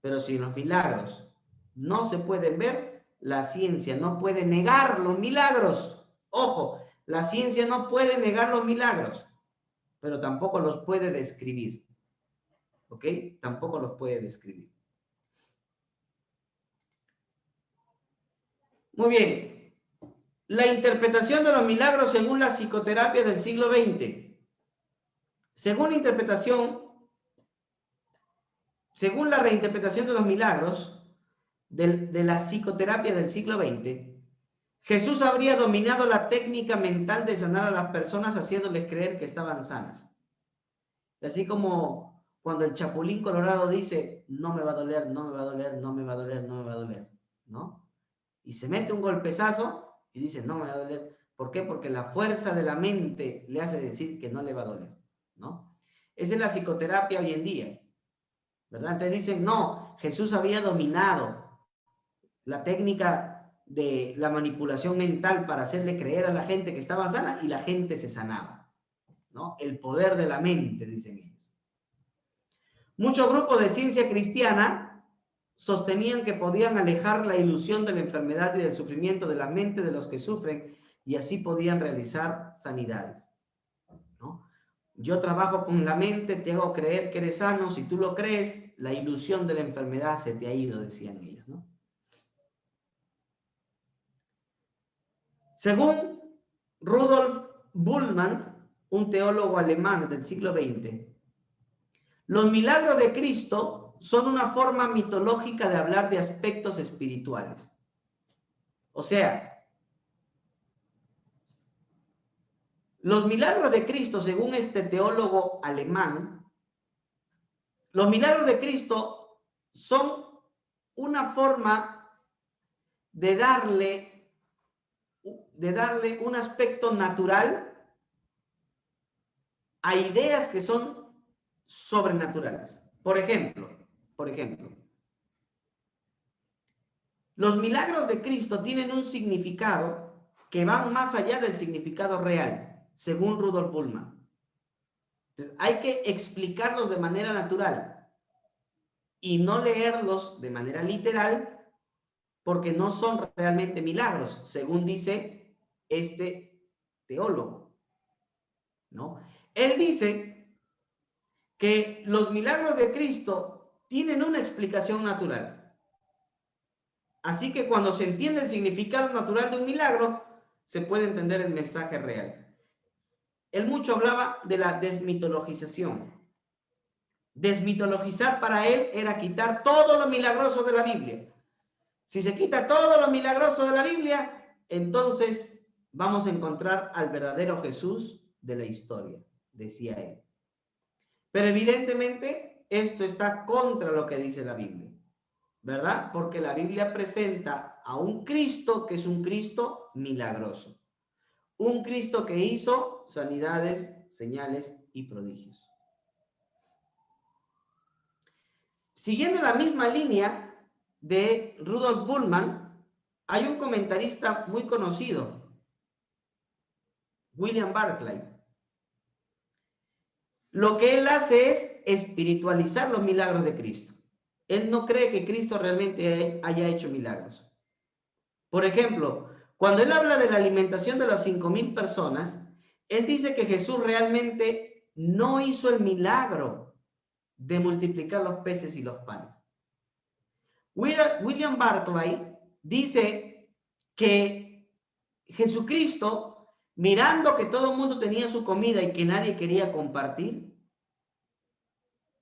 pero si los milagros no se pueden ver, la ciencia no puede negar los milagros. Ojo, la ciencia no puede negar los milagros, pero tampoco los puede describir, ¿ok? Tampoco los puede describir. Muy bien. La interpretación de los milagros según la psicoterapia del siglo XX. Según la reinterpretación de los milagros de la psicoterapia del siglo XX, Jesús habría dominado la técnica mental de sanar a las personas haciéndoles creer que estaban sanas. Así como cuando el Chapulín Colorado dice, no me va a doler, no me va a doler, no me va a doler, no me va a doler, ¿no? Y se mete un golpezazo y dice, no me va a doler. ¿Por qué? Porque la fuerza de la mente le hace decir que no le va a doler, ¿no? Esa es la psicoterapia hoy en día, ¿verdad? Entonces dicen, no, Jesús había dominado la técnica de la manipulación mental para hacerle creer a la gente que estaba sana y la gente se sanaba, ¿no? El poder de la mente, dicen ellos. Muchos grupos de ciencia cristiana sostenían que podían alejar la ilusión de la enfermedad y del sufrimiento de la mente de los que sufren y así podían realizar sanidades, ¿no? Yo trabajo con la mente, te hago creer que eres sano, si tú lo crees, la ilusión de la enfermedad se te ha ido, decían ellos, ¿no? Según Rudolf Bultmann, un teólogo alemán del siglo XX, los milagros de Cristo son una forma mitológica de hablar de aspectos espirituales. O sea, los milagros de Cristo, según este teólogo alemán, los milagros de Cristo son una forma de darle un aspecto natural a ideas que son sobrenaturales. Por ejemplo, los milagros de Cristo tienen un significado que va más allá del significado real, según Rudolf Bultmann. Entonces, hay que explicarlos de manera natural y no leerlos de manera literal porque no son realmente milagros, según dice este teólogo, ¿no? Él dice que los milagros de Cristo tienen una explicación natural. Así que cuando se entiende el significado natural de un milagro, se puede entender el mensaje real. Él mucho hablaba de la desmitologización. Desmitologizar para él era quitar todo lo milagroso de la Biblia. Si se quita todo lo milagroso de la Biblia, entonces vamos a encontrar al verdadero Jesús de la historia, decía él. Pero evidentemente esto está contra lo que dice la Biblia, ¿verdad? Porque la Biblia presenta a un Cristo que es un Cristo milagroso. Un Cristo que hizo sanidades, señales y prodigios. Siguiendo la misma línea de Rudolf Bultmann, hay un comentarista muy conocido, William Barclay. Lo que él hace es espiritualizar los milagros de Cristo. Él no cree que Cristo realmente haya hecho milagros. Por ejemplo, cuando él habla de la alimentación de las 5,000 personas, él dice que Jesús realmente no hizo el milagro de multiplicar los peces y los panes. William Barclay dice que Jesucristo, mirando que todo el mundo tenía su comida y que nadie quería compartir,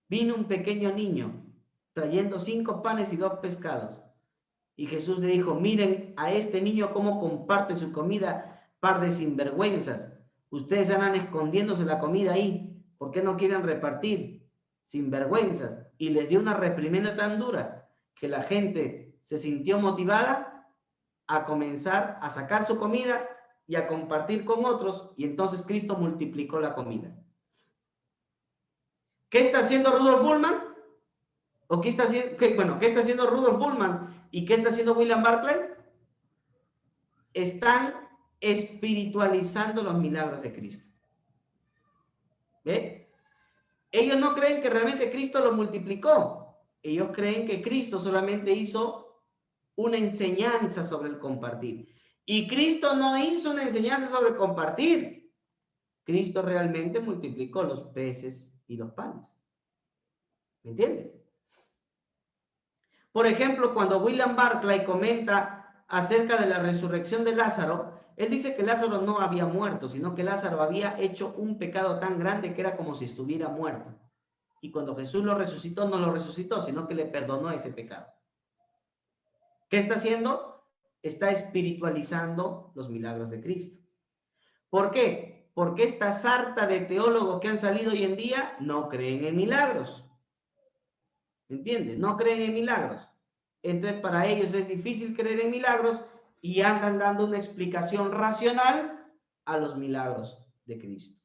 vino un pequeño niño trayendo 5 panes y 2 pescados. Y Jesús le dijo, miren a este niño cómo comparte su comida, par de sinvergüenzas. Ustedes andan escondiéndose la comida ahí. ¿Por qué no quieren repartir? Sinvergüenzas. Y les dio una reprimenda tan dura que la gente se sintió motivada a comenzar a sacar su comida y a compartir con otros, y entonces Cristo multiplicó la comida. ¿Qué está haciendo Rudolf Bultmann? ¿O qué está haciendo Rudolf Bultmann y qué está haciendo William Barclay? Están espiritualizando los milagros de Cristo. Ellos no creen que realmente Cristo lo multiplicó. Ellos creen que Cristo solamente hizo una enseñanza sobre el compartir. Y Cristo no hizo una enseñanza sobre compartir. Cristo realmente multiplicó los peces y los panes. ¿Me entienden? Por ejemplo, cuando William Barclay comenta acerca de la resurrección de Lázaro, él dice que Lázaro no había muerto, sino que Lázaro había hecho un pecado tan grande que era como si estuviera muerto. Y cuando Jesús lo resucitó, no lo resucitó, sino que le perdonó ese pecado. ¿Qué está haciendo? Está espiritualizando los milagros de Cristo. ¿Por qué? Porque esta sarta de teólogos que han salido hoy en día no creen en milagros. ¿Entiendes? No creen en milagros. Entonces, para ellos es difícil creer en milagros y andan dando una explicación racional a los milagros de Cristo.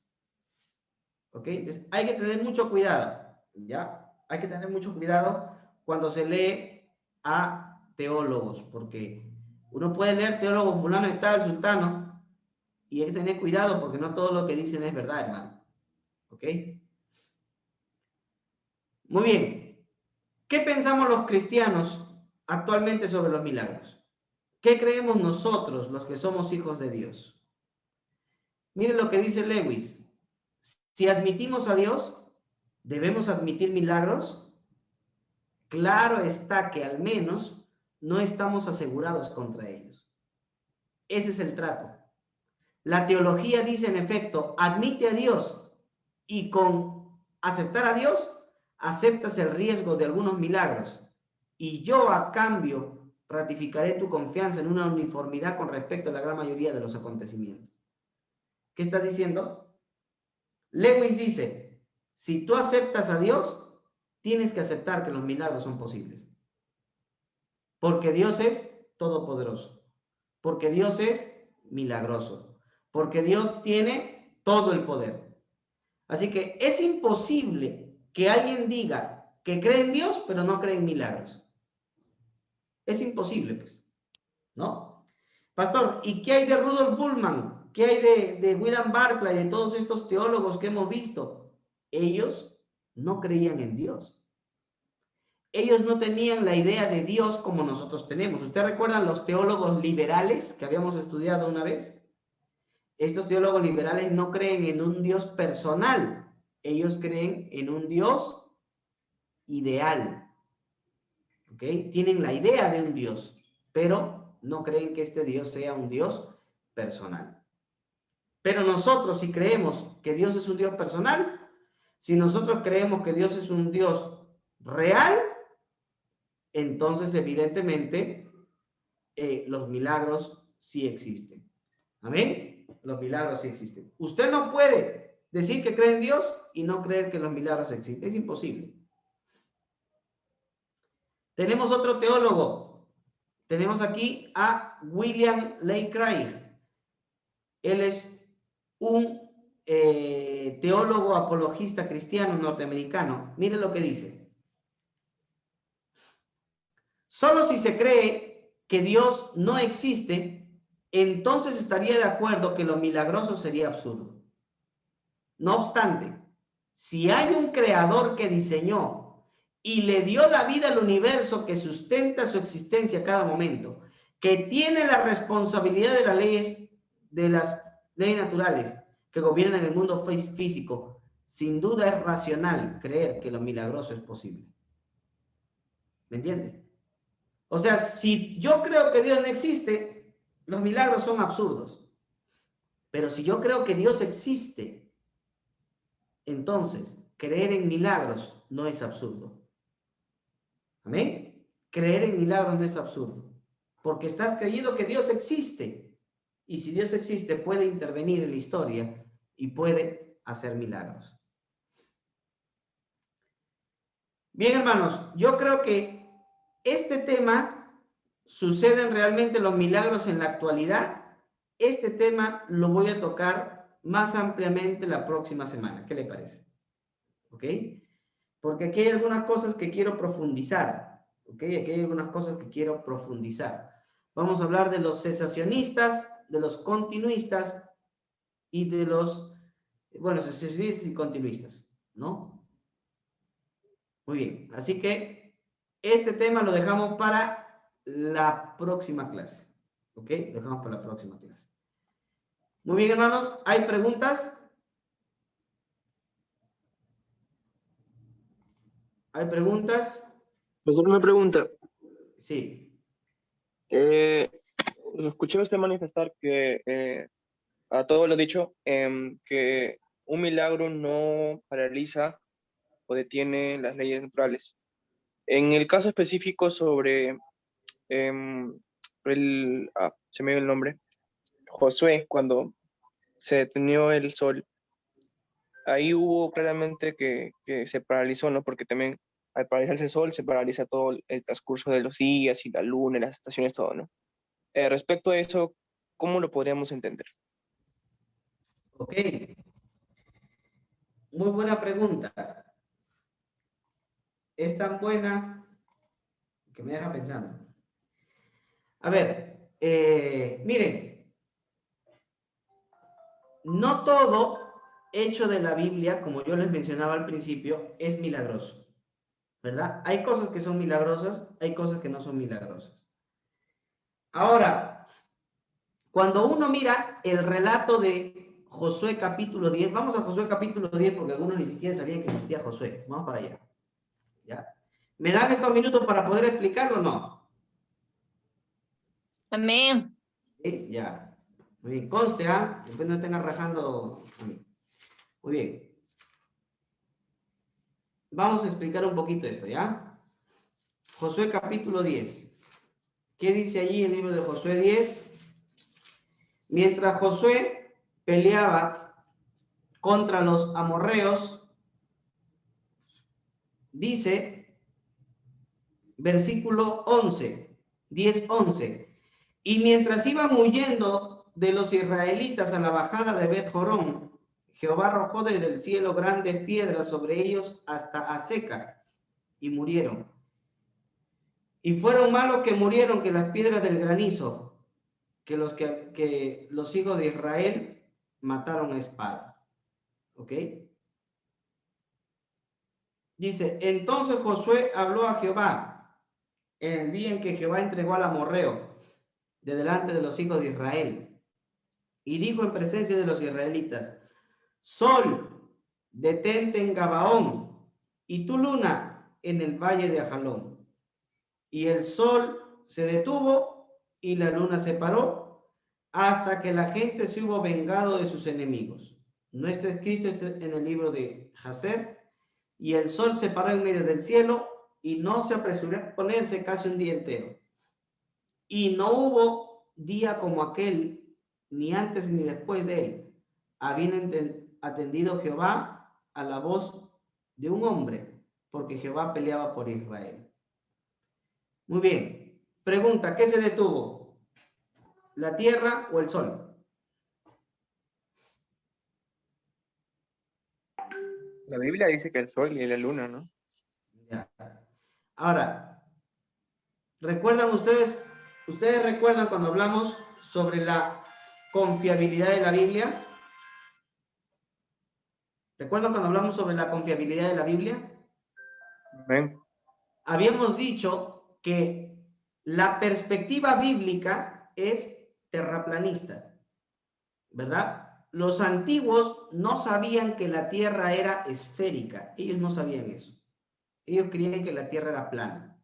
¿Ok? Entonces, hay que tener mucho cuidado, ¿ya? Hay que tener mucho cuidado cuando se lee a teólogos, porque uno puede leer teólogos fulano y tal, sultano, y hay que tener cuidado porque no todo lo que dicen es verdad, hermano. ¿Ok? Muy bien. ¿Qué pensamos los cristianos actualmente sobre los milagros? ¿Qué creemos nosotros, los que somos hijos de Dios? Miren lo que dice Lewis. Si admitimos a Dios, ¿debemos admitir milagros? Claro está que al menos no estamos asegurados contra ellos. Ese es el trato. La teología dice, en efecto, admite a Dios y con aceptar a Dios, aceptas el riesgo de algunos milagros y yo a cambio ratificaré tu confianza en una uniformidad con respecto a la gran mayoría de los acontecimientos. ¿Qué está diciendo? Lewis dice, si tú aceptas a Dios, tienes que aceptar que los milagros son posibles. Porque Dios es todopoderoso. Porque Dios es milagroso. Porque Dios tiene todo el poder. Así que es imposible que alguien diga que cree en Dios, pero no cree en milagros. Es imposible, pues, ¿no? Pastor, ¿y qué hay de Rudolf Bultmann? ¿Qué hay de William Barclay, de todos estos teólogos que hemos visto? Ellos no creían en Dios. Ellos no tenían la idea de Dios como nosotros tenemos. ¿Ustedes recuerdan los teólogos liberales que habíamos estudiado una vez? Estos teólogos liberales no creen en un Dios personal. Ellos creen en un Dios ideal. ¿Ok? Tienen la idea de un Dios, pero no creen que este Dios sea un Dios personal. Pero nosotros, si creemos que Dios es un Dios personal, si nosotros creemos que Dios es un Dios real, entonces evidentemente los milagros sí existen. ¿Amén? Los milagros sí existen. Usted no puede decir que cree en Dios y no creer que los milagros existen. Es imposible. Tenemos otro teólogo. Tenemos aquí a William Lane Craig. Él es un teólogo apologista cristiano norteamericano. Miren lo que dice. Solo si se cree que Dios no existe, entonces estaría de acuerdo que lo milagroso sería absurdo. No obstante, si hay un creador que diseñó y le dio la vida al universo que sustenta su existencia a cada momento, que tiene la responsabilidad de las leyes naturales que gobiernan el mundo físico, sin duda es racional creer que lo milagroso es posible. ¿Me entiendes? O sea, si yo creo que Dios no existe, los milagros son absurdos. Pero si yo creo que Dios existe, entonces creer en milagros no es absurdo. ¿Amén? Creer en milagros no es absurdo. Porque estás creyendo que Dios existe. Y si Dios existe, puede intervenir en la historia y puede hacer milagros. Bien, hermanos, yo creo que este tema, ¿suceden realmente los milagros en la actualidad? Este tema lo voy a tocar más ampliamente la próxima semana. ¿Qué le parece? ¿Ok? Porque aquí hay algunas cosas que quiero profundizar. ¿Ok? Aquí hay algunas cosas que quiero profundizar. Vamos a hablar de los cesacionistas, de los continuistas y de los, bueno, cesacionistas y continuistas, ¿no? Muy bien, así que este tema lo dejamos para la próxima clase. ¿Ok? Lo dejamos para la próxima clase. Muy bien, hermanos, ¿hay preguntas? ¿Hay preguntas? Profesor, una pregunta. Sí. Escuché a usted manifestar que a todo lo dicho, que un milagro no paraliza o detiene las leyes naturales. En el caso específico sobre se me dio el nombre, Josué, cuando se detenió el sol, ahí hubo claramente que se paralizó, ¿no? Porque también al paralizarse el sol se paraliza todo el transcurso de los días y la luna, y las estaciones, todo, ¿no? Respecto a eso, ¿cómo lo podríamos entender? Ok. Muy buena pregunta. Es tan buena que me deja pensando. A ver, miren, no todo hecho de la Biblia, como yo les mencionaba al principio, es milagroso, ¿verdad? Hay cosas que son milagrosas, hay cosas que no son milagrosas. Ahora, cuando uno mira el relato de Josué capítulo 10, vamos a Josué capítulo 10 porque algunos ni siquiera sabían que existía Josué. Vamos para allá. ¿Ya? ¿Me dan estos minutos para poder explicarlo o no? Amén. ¿Sí? Ya. Muy bien, conste, ¿ah? Después no estén rajando a mí. Muy bien. Vamos a explicar un poquito esto, ¿ya? Josué capítulo 10. ¿Qué dice allí el libro de Josué 10? Mientras Josué peleaba contra los amorreos, dice, versículo 11, 10:11, y mientras iban huyendo de los israelitas a la bajada de Bet-Jorón, Jehová arrojó desde el cielo grandes piedras sobre ellos hasta Aseca, y murieron. Y fueron malos que murieron que las piedras del granizo, que los hijos de Israel mataron a espada. ¿Ok? Dice, entonces Josué habló a Jehová en el día en que Jehová entregó al amorreo de delante de los hijos de Israel. Y dijo en presencia de los israelitas, Sol, detente en Gabaón, y tu luna en el valle de Ajalón. Y el sol se detuvo y la luna se paró hasta que la gente se hubo vengado de sus enemigos. No está escrito en el libro de Jacer. Y el sol se paró en medio del cielo y no se apresuró a ponerse casi un día entero. Y no hubo día como aquel, ni antes ni después de él, habiendo atendido Jehová a la voz de un hombre, porque Jehová peleaba por Israel. Muy bien. Pregunta, ¿qué se detuvo? ¿La tierra o el sol? La Biblia dice que el sol y la luna, ¿no? Ya. Ahora, ¿recuerdan ustedes recuerdan cuando hablamos sobre la confiabilidad de la Biblia? ¿Recuerdan cuando hablamos sobre la confiabilidad de la Biblia? Amén. Habíamos dicho que la perspectiva bíblica es terraplanista, ¿verdad? Los antiguos no sabían que la tierra era esférica, ellos no sabían eso. Ellos creían que la tierra era plana.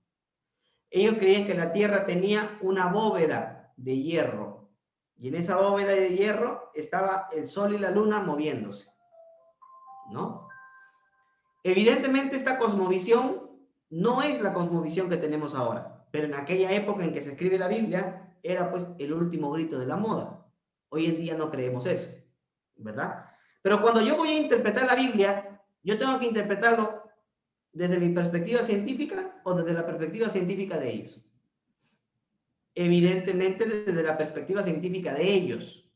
Ellos creían que la tierra tenía una bóveda de hierro, y en esa bóveda de hierro estaba el sol y la luna moviéndose, ¿no? Evidentemente esta cosmovisión no es la cosmovisión que tenemos ahora, pero en aquella época en que se escribe la Biblia era pues el último grito de la moda. Hoy en día no creemos eso, ¿verdad? Pero cuando yo voy a interpretar la Biblia, yo tengo que interpretarlo desde mi perspectiva científica o desde la perspectiva científica de ellos. Evidentemente desde la perspectiva científica de ellos,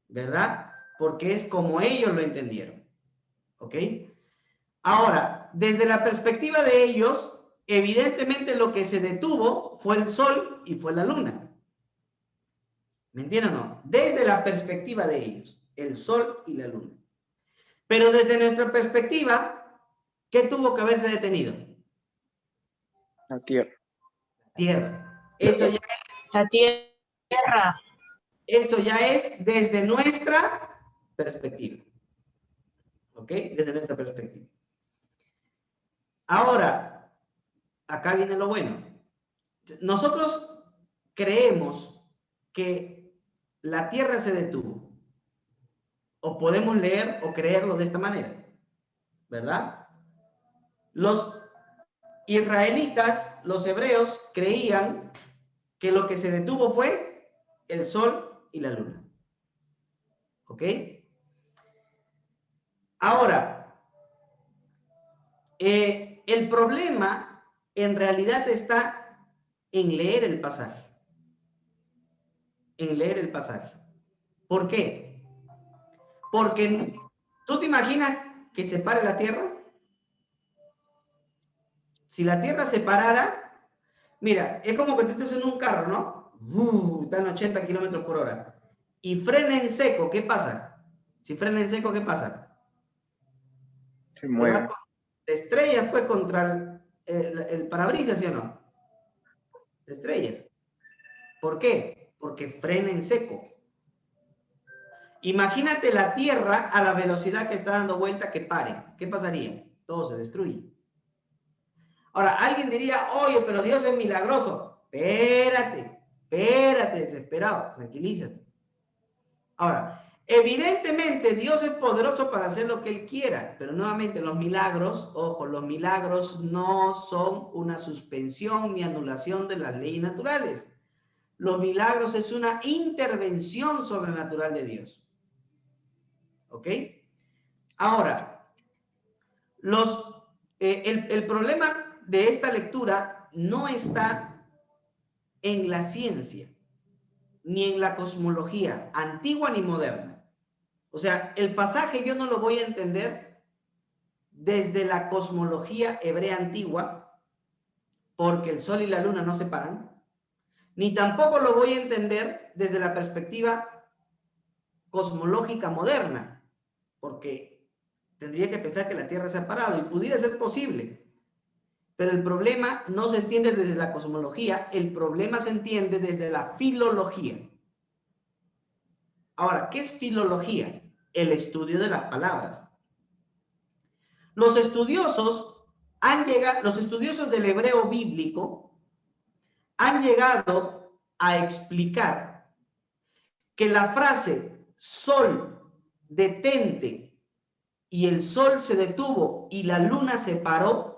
¿verdad? Porque es como ellos lo entendieron, ¿ok? Ahora, desde la perspectiva de ellos, evidentemente lo que se detuvo fue el sol y fue la luna. ¿Me entienden o no? Desde la perspectiva de ellos, el sol y la luna. Pero desde nuestra perspectiva, ¿Qué tuvo que haberse detenido? La tierra. Tierra. Eso La tierra. ya es desde nuestra perspectiva. ¿Ok? Desde nuestra perspectiva. Ahora, acá viene lo bueno. Nosotros creemos que la tierra se detuvo. O podemos leer o creerlo de esta manera. ¿Verdad? Los israelitas, los hebreos, creían que lo que se detuvo fue el sol y la luna. ¿Ok? Ahora, el problema en realidad está en leer el pasaje. En leer el pasaje. ¿Por qué? Porque tú te imaginas que se pare la tierra. Si la tierra se parara, mira, es como que tú estés en un carro, ¿no? Están 80 kilómetros por hora. Y frena en seco, ¿qué pasa? Si frena en seco, ¿qué pasa? Se mueve. Te estrellas pues contra el parabrisas, ¿sí o no? Te estrellas. ¿Por qué? Porque frena en seco. Imagínate la Tierra a la velocidad que está dando vuelta que pare. ¿Qué pasaría? Todo se destruye. Ahora, alguien diría, oye, pero Dios es milagroso. Espérate, desesperado, tranquilízate. Ahora, evidentemente Dios es poderoso para hacer lo que Él quiera, pero nuevamente los milagros, ojo, los milagros no son una suspensión ni anulación de las leyes naturales. Los milagros es una intervención sobrenatural de Dios. ¿Ok? Ahora, el problema de esta lectura no está en la ciencia, ni en la cosmología, antigua ni moderna. O sea, el pasaje yo no lo voy a entender desde la cosmología hebrea antigua, porque el sol y la luna no se paran, ni tampoco lo voy a entender desde la perspectiva cosmológica moderna, porque tendría que pensar que la Tierra se ha parado, y pudiera ser posible, pero el problema no se entiende desde la cosmología, el problema se entiende desde la filología. Ahora, ¿qué es filología? El estudio de las palabras. Los estudiosos del hebreo bíblico han llegado a explicar que la frase sol, detente, y el sol se detuvo y la luna se paró,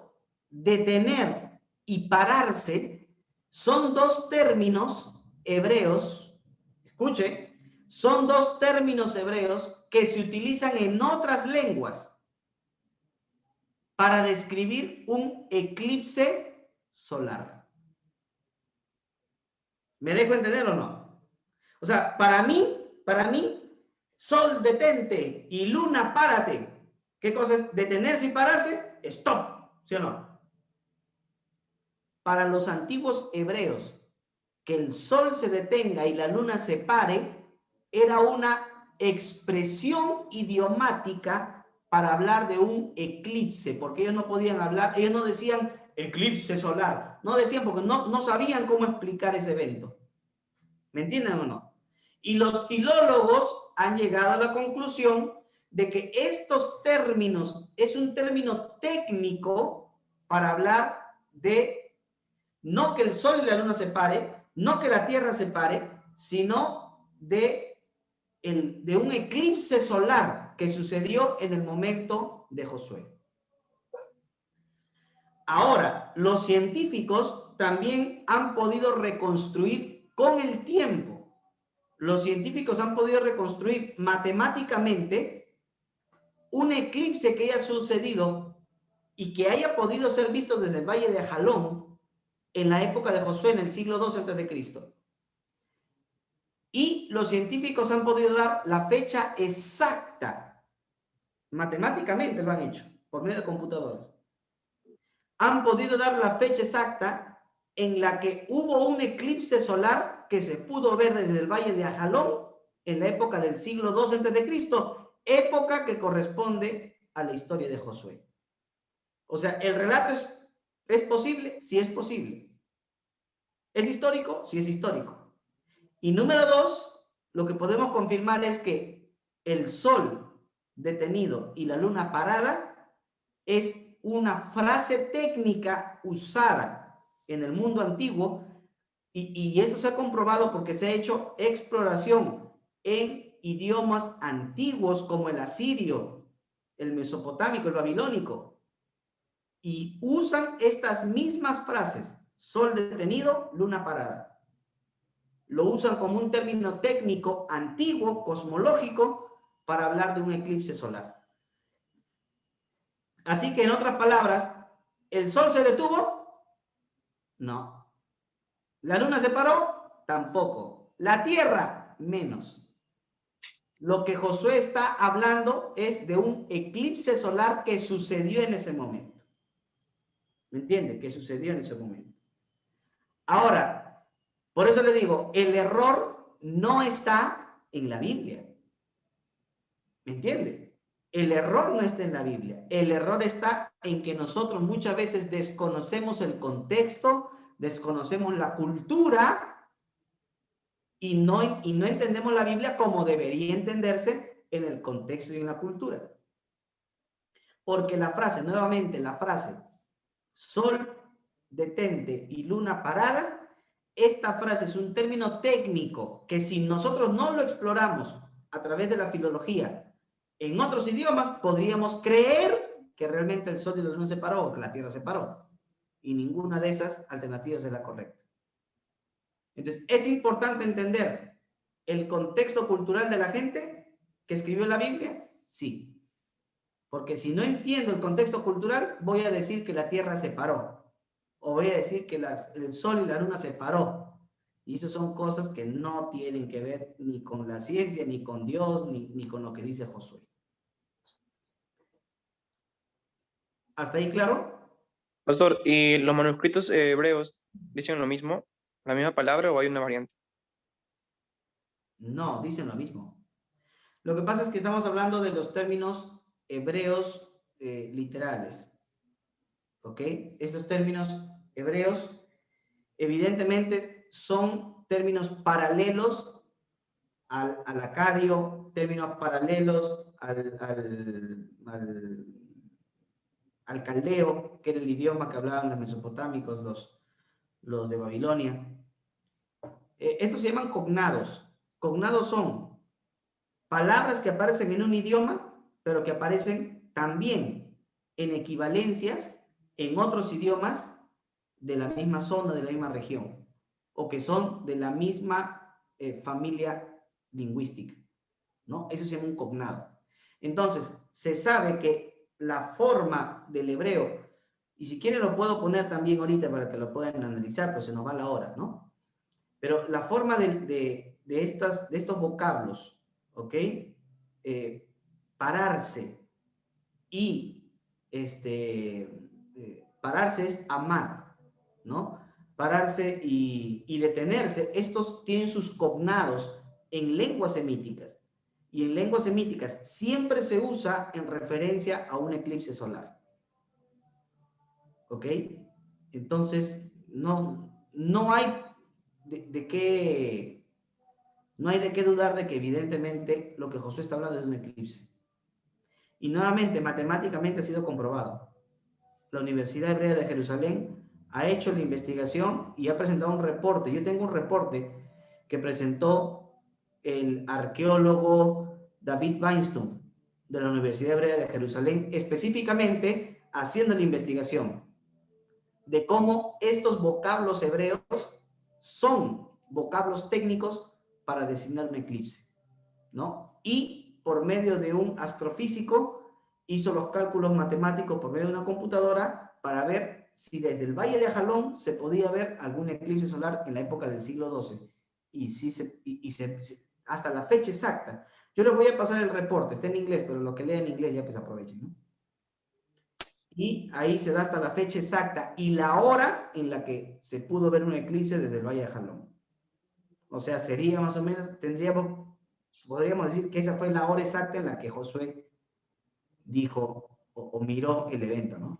detener y pararse, son dos términos hebreos, escuche, son dos términos hebreos que se utilizan en otras lenguas para describir un eclipse solar. ¿Me dejo entender o no? O sea, para mí, sol detente y luna párate. ¿Qué cosa es detenerse y pararse? Stop, ¿sí o no? Para los antiguos hebreos, que el sol se detenga y la luna se pare, era una expresión idiomática para hablar de un eclipse, porque ellos no podían hablar, ellos no decían eclipse solar, no decían porque no sabían cómo explicar ese evento. ¿Me entienden o no? Y los filólogos han llegado a la conclusión de que estos términos es un término técnico para hablar de no que el sol y la luna se pare, no que la tierra se pare, sino de un eclipse solar que sucedió en el momento de Josué. Ahora, los científicos también han podido reconstruir con el tiempo. Los científicos han podido reconstruir matemáticamente un eclipse que haya sucedido y que haya podido ser visto desde el Valle de Jalón en la época de Josué, en el siglo II a.C. Y los científicos han podido dar la fecha exacta, matemáticamente lo han hecho, por medio de computadoras. Han podido dar la fecha exacta en la que hubo un eclipse solar que se pudo ver desde el Valle de Ajalón en la época del siglo II a.C., época que corresponde a la historia de Josué. O sea, el relato es posible, sí es posible. ¿Es histórico? Sí es histórico. Y número dos, lo que podemos confirmar es que el sol detenido y la luna parada es una frase técnica usada en el mundo antiguo y esto se ha comprobado porque se ha hecho exploración en idiomas antiguos como el asirio, el mesopotámico, el babilónico, y usan estas mismas frases, sol detenido, luna parada. Lo usan como un término técnico antiguo, cosmológico, para hablar de un eclipse solar. Así que, en otras palabras, ¿el sol se detuvo? No. ¿La luna se paró? Tampoco. ¿La tierra? Menos. Lo que Josué está hablando es de un eclipse solar que sucedió en ese momento. ¿Me entiende? Que sucedió en ese momento. Ahora, por eso le digo, el error no está en la Biblia. ¿Me entiende? El error no está en la Biblia. El error está en que nosotros muchas veces desconocemos el contexto, desconocemos la cultura y no entendemos la Biblia como debería entenderse en el contexto y en la cultura. Porque la frase, nuevamente, la frase sol detente y luna parada, esta frase es un término técnico que si nosotros no lo exploramos a través de la filología en otros idiomas, podríamos creer que realmente el sol y la luna se paró o que la tierra se paró. Y ninguna de esas alternativas es la correcta. Entonces, es importante entender el contexto cultural de la gente que escribió la Biblia, sí. Porque si no entiendo el contexto cultural, voy a decir que la tierra se paró. O voy a decir que el sol y la luna se paró. Y eso son cosas que no tienen que ver ni con la ciencia, ni con Dios, ni con lo que dice Josué. ¿Hasta ahí claro? Pastor, ¿y los manuscritos hebreos dicen lo mismo, la misma palabra o hay una variante? No, dicen lo mismo. Lo que pasa es que estamos hablando de los términos hebreos literales. ¿Ok? Estos términos hebreos evidentemente son términos paralelos al acadio, términos paralelos al caldeo, que era el idioma que hablaban los mesopotámicos, los de Babilonia. Estos se llaman cognados. Cognados son palabras que aparecen en un idioma, pero que aparecen también en equivalencias en otros idiomas de la misma zona, de la misma región, o que son de la misma familia lingüística, ¿no? Eso se llama un cognado. Entonces, se sabe que la forma del hebreo, y si quieren lo puedo poner también ahorita para que lo puedan analizar, pero se nos va la hora, ¿no? Pero la forma de estos vocablos, ¿ok? Pararse y pararse es amar, ¿no? Pararse y detenerse, estos tienen sus cognados en lenguas semíticas. Y en lenguas semíticas siempre se usa en referencia a un eclipse solar. ¿Ok? Entonces, no hay de qué dudar de que evidentemente lo que Josué está hablando es un eclipse. Y nuevamente, matemáticamente ha sido comprobado. La Universidad Hebrea de Jerusalén ha hecho la investigación y ha presentado un reporte. Yo tengo un reporte que presentó el arqueólogo David Weinstein de la Universidad Hebrea de Jerusalén, específicamente haciendo la investigación de cómo estos vocablos hebreos son vocablos técnicos para designar un eclipse, ¿no? Y por medio de un astrofísico hizo los cálculos matemáticos por medio de una computadora para ver si desde el Valle de Ajalón se podía ver algún eclipse solar en la época del siglo XII. Y, hasta la fecha exacta. Yo les voy a pasar el reporte, está en inglés, pero lo que lea en inglés ya pues aprovechen, ¿no? Y ahí se da hasta la fecha exacta y la hora en la que se pudo ver un eclipse desde el Valle de Jalón. O sea, sería más o menos, podríamos decir que esa fue la hora exacta en la que Josué dijo o miró el evento, ¿no?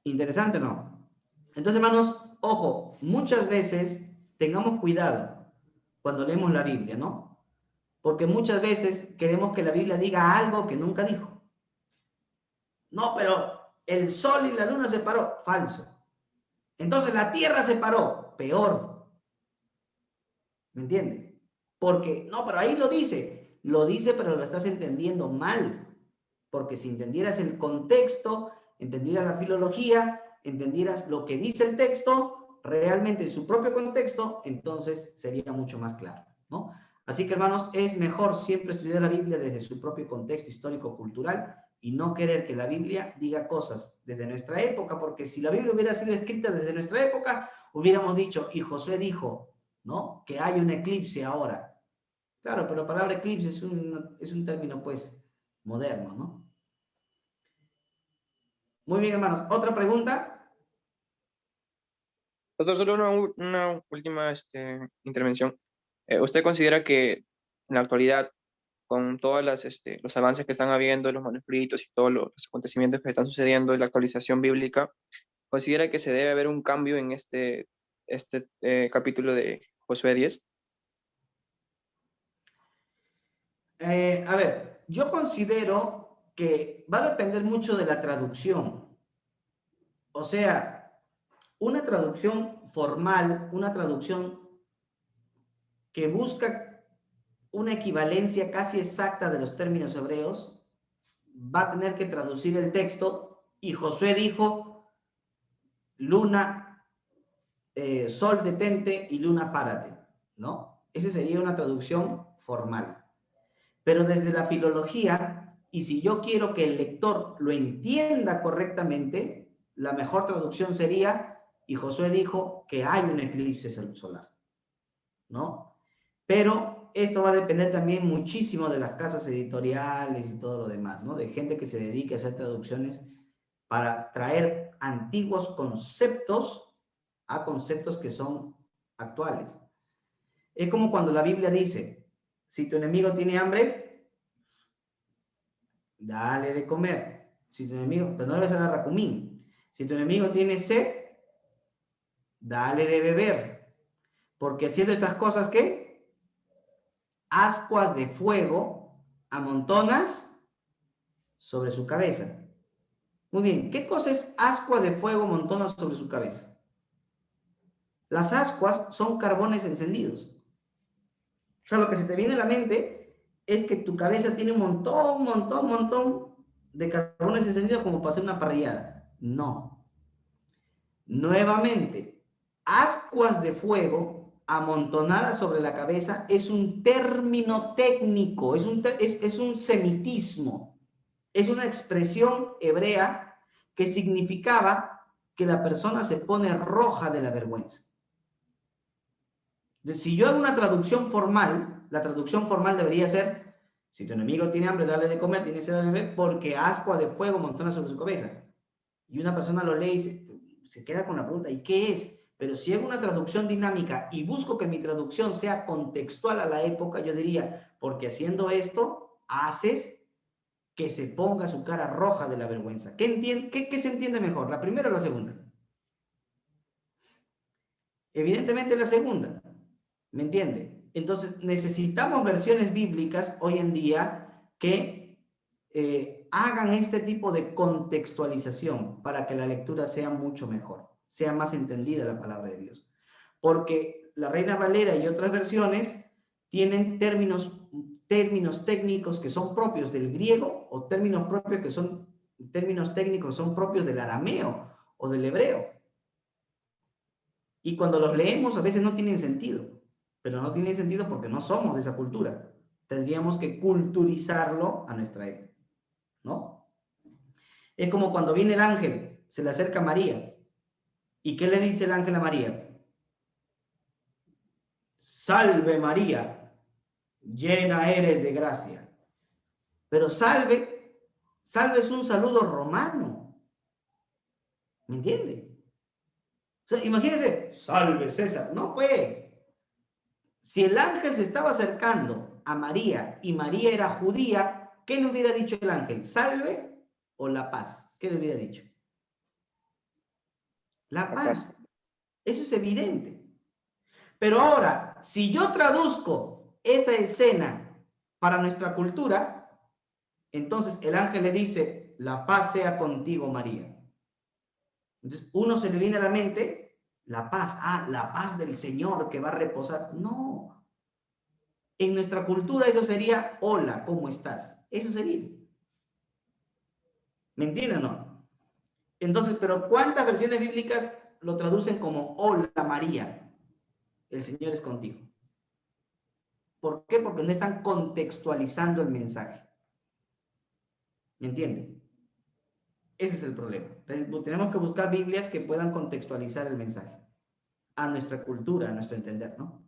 Interesante, ¿no? Entonces, hermanos, ojo, muchas veces tengamos cuidado cuando leemos la Biblia, ¿no? Porque muchas veces queremos que la Biblia diga algo que nunca dijo. No, pero el sol y la luna se paró. Falso. Entonces la tierra se paró. Peor. ¿Me entiendes? Porque, no, pero ahí lo dice. Lo dice, pero lo estás entendiendo mal. Porque si entendieras el contexto, entendieras la filología, entendieras lo que dice el texto, realmente en su propio contexto, entonces sería mucho más claro, ¿no? Así que, hermanos, es mejor siempre estudiar la Biblia desde su propio contexto histórico-cultural y no querer que la Biblia diga cosas desde nuestra época, porque si la Biblia hubiera sido escrita desde nuestra época, hubiéramos dicho, y Josué dijo, ¿no? Que hay un eclipse ahora. Claro, pero la palabra eclipse es un término, pues, moderno, ¿no? Muy bien, hermanos. ¿Otra pregunta? Pastor, solo una última intervención. ¿Usted considera que en la actualidad, con todas los avances que están habiendo, los manuscritos y todos los acontecimientos que están sucediendo en la actualización bíblica, considera que se debe haber un cambio en capítulo de Josué 10? A ver, yo considero que va a depender mucho de la traducción. O sea, una traducción formal, una traducción que busca una equivalencia casi exacta de los términos hebreos, va a tener que traducir el texto y Josué dijo, luna, sol detente y luna párate, ¿no? Esa sería una traducción formal. Pero desde la filología, y si yo quiero que el lector lo entienda correctamente, la mejor traducción sería, y Josué dijo que hay un eclipse solar, ¿no? Pero esto va a depender también muchísimo de las casas editoriales y todo lo demás, ¿no? De gente que se dedique a hacer traducciones para traer antiguos conceptos a conceptos que son actuales. Es como cuando la Biblia dice, si tu enemigo tiene hambre, dale de comer. Si tu enemigo, pero no le vas a dar racumín. Si tu enemigo tiene sed, dale de beber. Porque haciendo estas cosas, ¿qué? Ascuas de fuego amontonas sobre su cabeza. Muy bien, ¿qué cosa es ascuas de fuego amontonas sobre su cabeza? Las ascuas son carbones encendidos. O sea, lo que se te viene a la mente es que tu cabeza tiene un montón de carbones encendidos como para hacer una parrillada. No. Nuevamente, ascuas de fuego amontonadas sobre la cabeza es un término técnico, es un semitismo, es una expresión hebrea que significaba que la persona se pone roja de la vergüenza. Entonces, si yo hago una traducción formal, la traducción formal debería ser, si tu enemigo tiene hambre, dale de comer, tiene sed de beber, porque ascua de fuego amontona sobre su cabeza. Y una persona lo lee y se queda con la pregunta, ¿y qué es? Pero si hago una traducción dinámica y busco que mi traducción sea contextual a la época, yo diría, porque haciendo esto, haces que se ponga su cara roja de la vergüenza. ¿Qué se entiende mejor, la primera o la segunda? Evidentemente la segunda, ¿me entiende? Entonces necesitamos versiones bíblicas hoy en día que hagan este tipo de contextualización para que la lectura sea mucho mejor, sea más entendida la palabra de Dios. Porque la Reina Valera y otras versiones tienen términos técnicos que son propios del griego o términos técnicos que son propios del arameo o del hebreo. Y cuando los leemos a veces no tienen sentido, pero no tienen sentido porque no somos de esa cultura. Tendríamos que culturizarlo a nuestra época, ¿no? Es como cuando viene el ángel, se le acerca a María. ¿Y qué le dice el ángel a María? Salve María, llena eres de gracia. Pero salve es un saludo romano. ¿Me entiende? O sea, imagínense, salve César. No, pues. Si el ángel se estaba acercando a María y María era judía, ¿qué le hubiera dicho el ángel? ¿Salve o la paz? ¿Qué le hubiera dicho? La La paz. paz. Eso es evidente. Pero ahora, si yo traduzco esa escena para nuestra cultura, entonces el ángel le dice, la paz sea contigo, María. Entonces, uno se le viene a la mente, la paz, la paz del Señor que va a reposar. No. En nuestra cultura eso sería, hola, ¿cómo estás? Eso sería. ¿Me entienden o no? Entonces, pero ¿cuántas versiones bíblicas lo traducen como, hola, María, el Señor es contigo? ¿Por qué? Porque no están contextualizando el mensaje. ¿Me entienden? Ese es el problema. Tenemos que buscar Biblias que puedan contextualizar el mensaje a nuestra cultura, a nuestro entender, ¿no?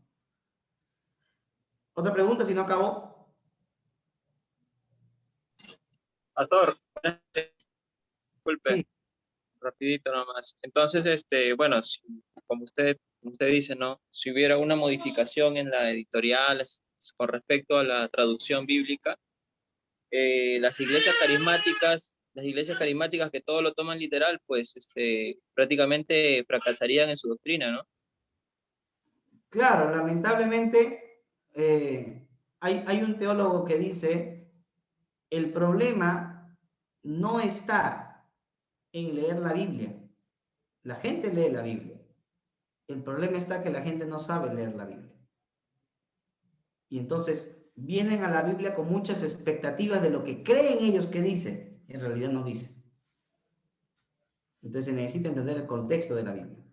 Otra pregunta, si no acabó. Pastor, disculpe, Sí, rapidito nomás. Entonces, bueno, como usted dice, ¿no? Si hubiera una modificación en la editorial con respecto a la traducción bíblica, las iglesias carismáticas que todo lo toman literal, pues, prácticamente fracasarían en su doctrina, ¿no? claro, lamentablemente hay un teólogo que dice, el problema no está en leer la Biblia. La gente lee la Biblia. El problema está que la gente no sabe leer la Biblia. Y entonces vienen a la Biblia con muchas expectativas de lo que creen ellos que dice. En realidad no dice. Entonces se necesita entender el contexto de la Biblia.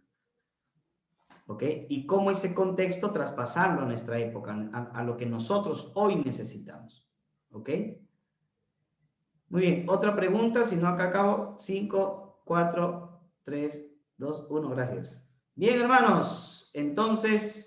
¿Ok? Y cómo ese contexto traspasarlo a nuestra época, a lo que nosotros hoy necesitamos. ¿Ok? Muy bien. Otra pregunta, si no acá acabo. 5, 4, 3, 2, 1. Gracias. Bien, hermanos. Entonces,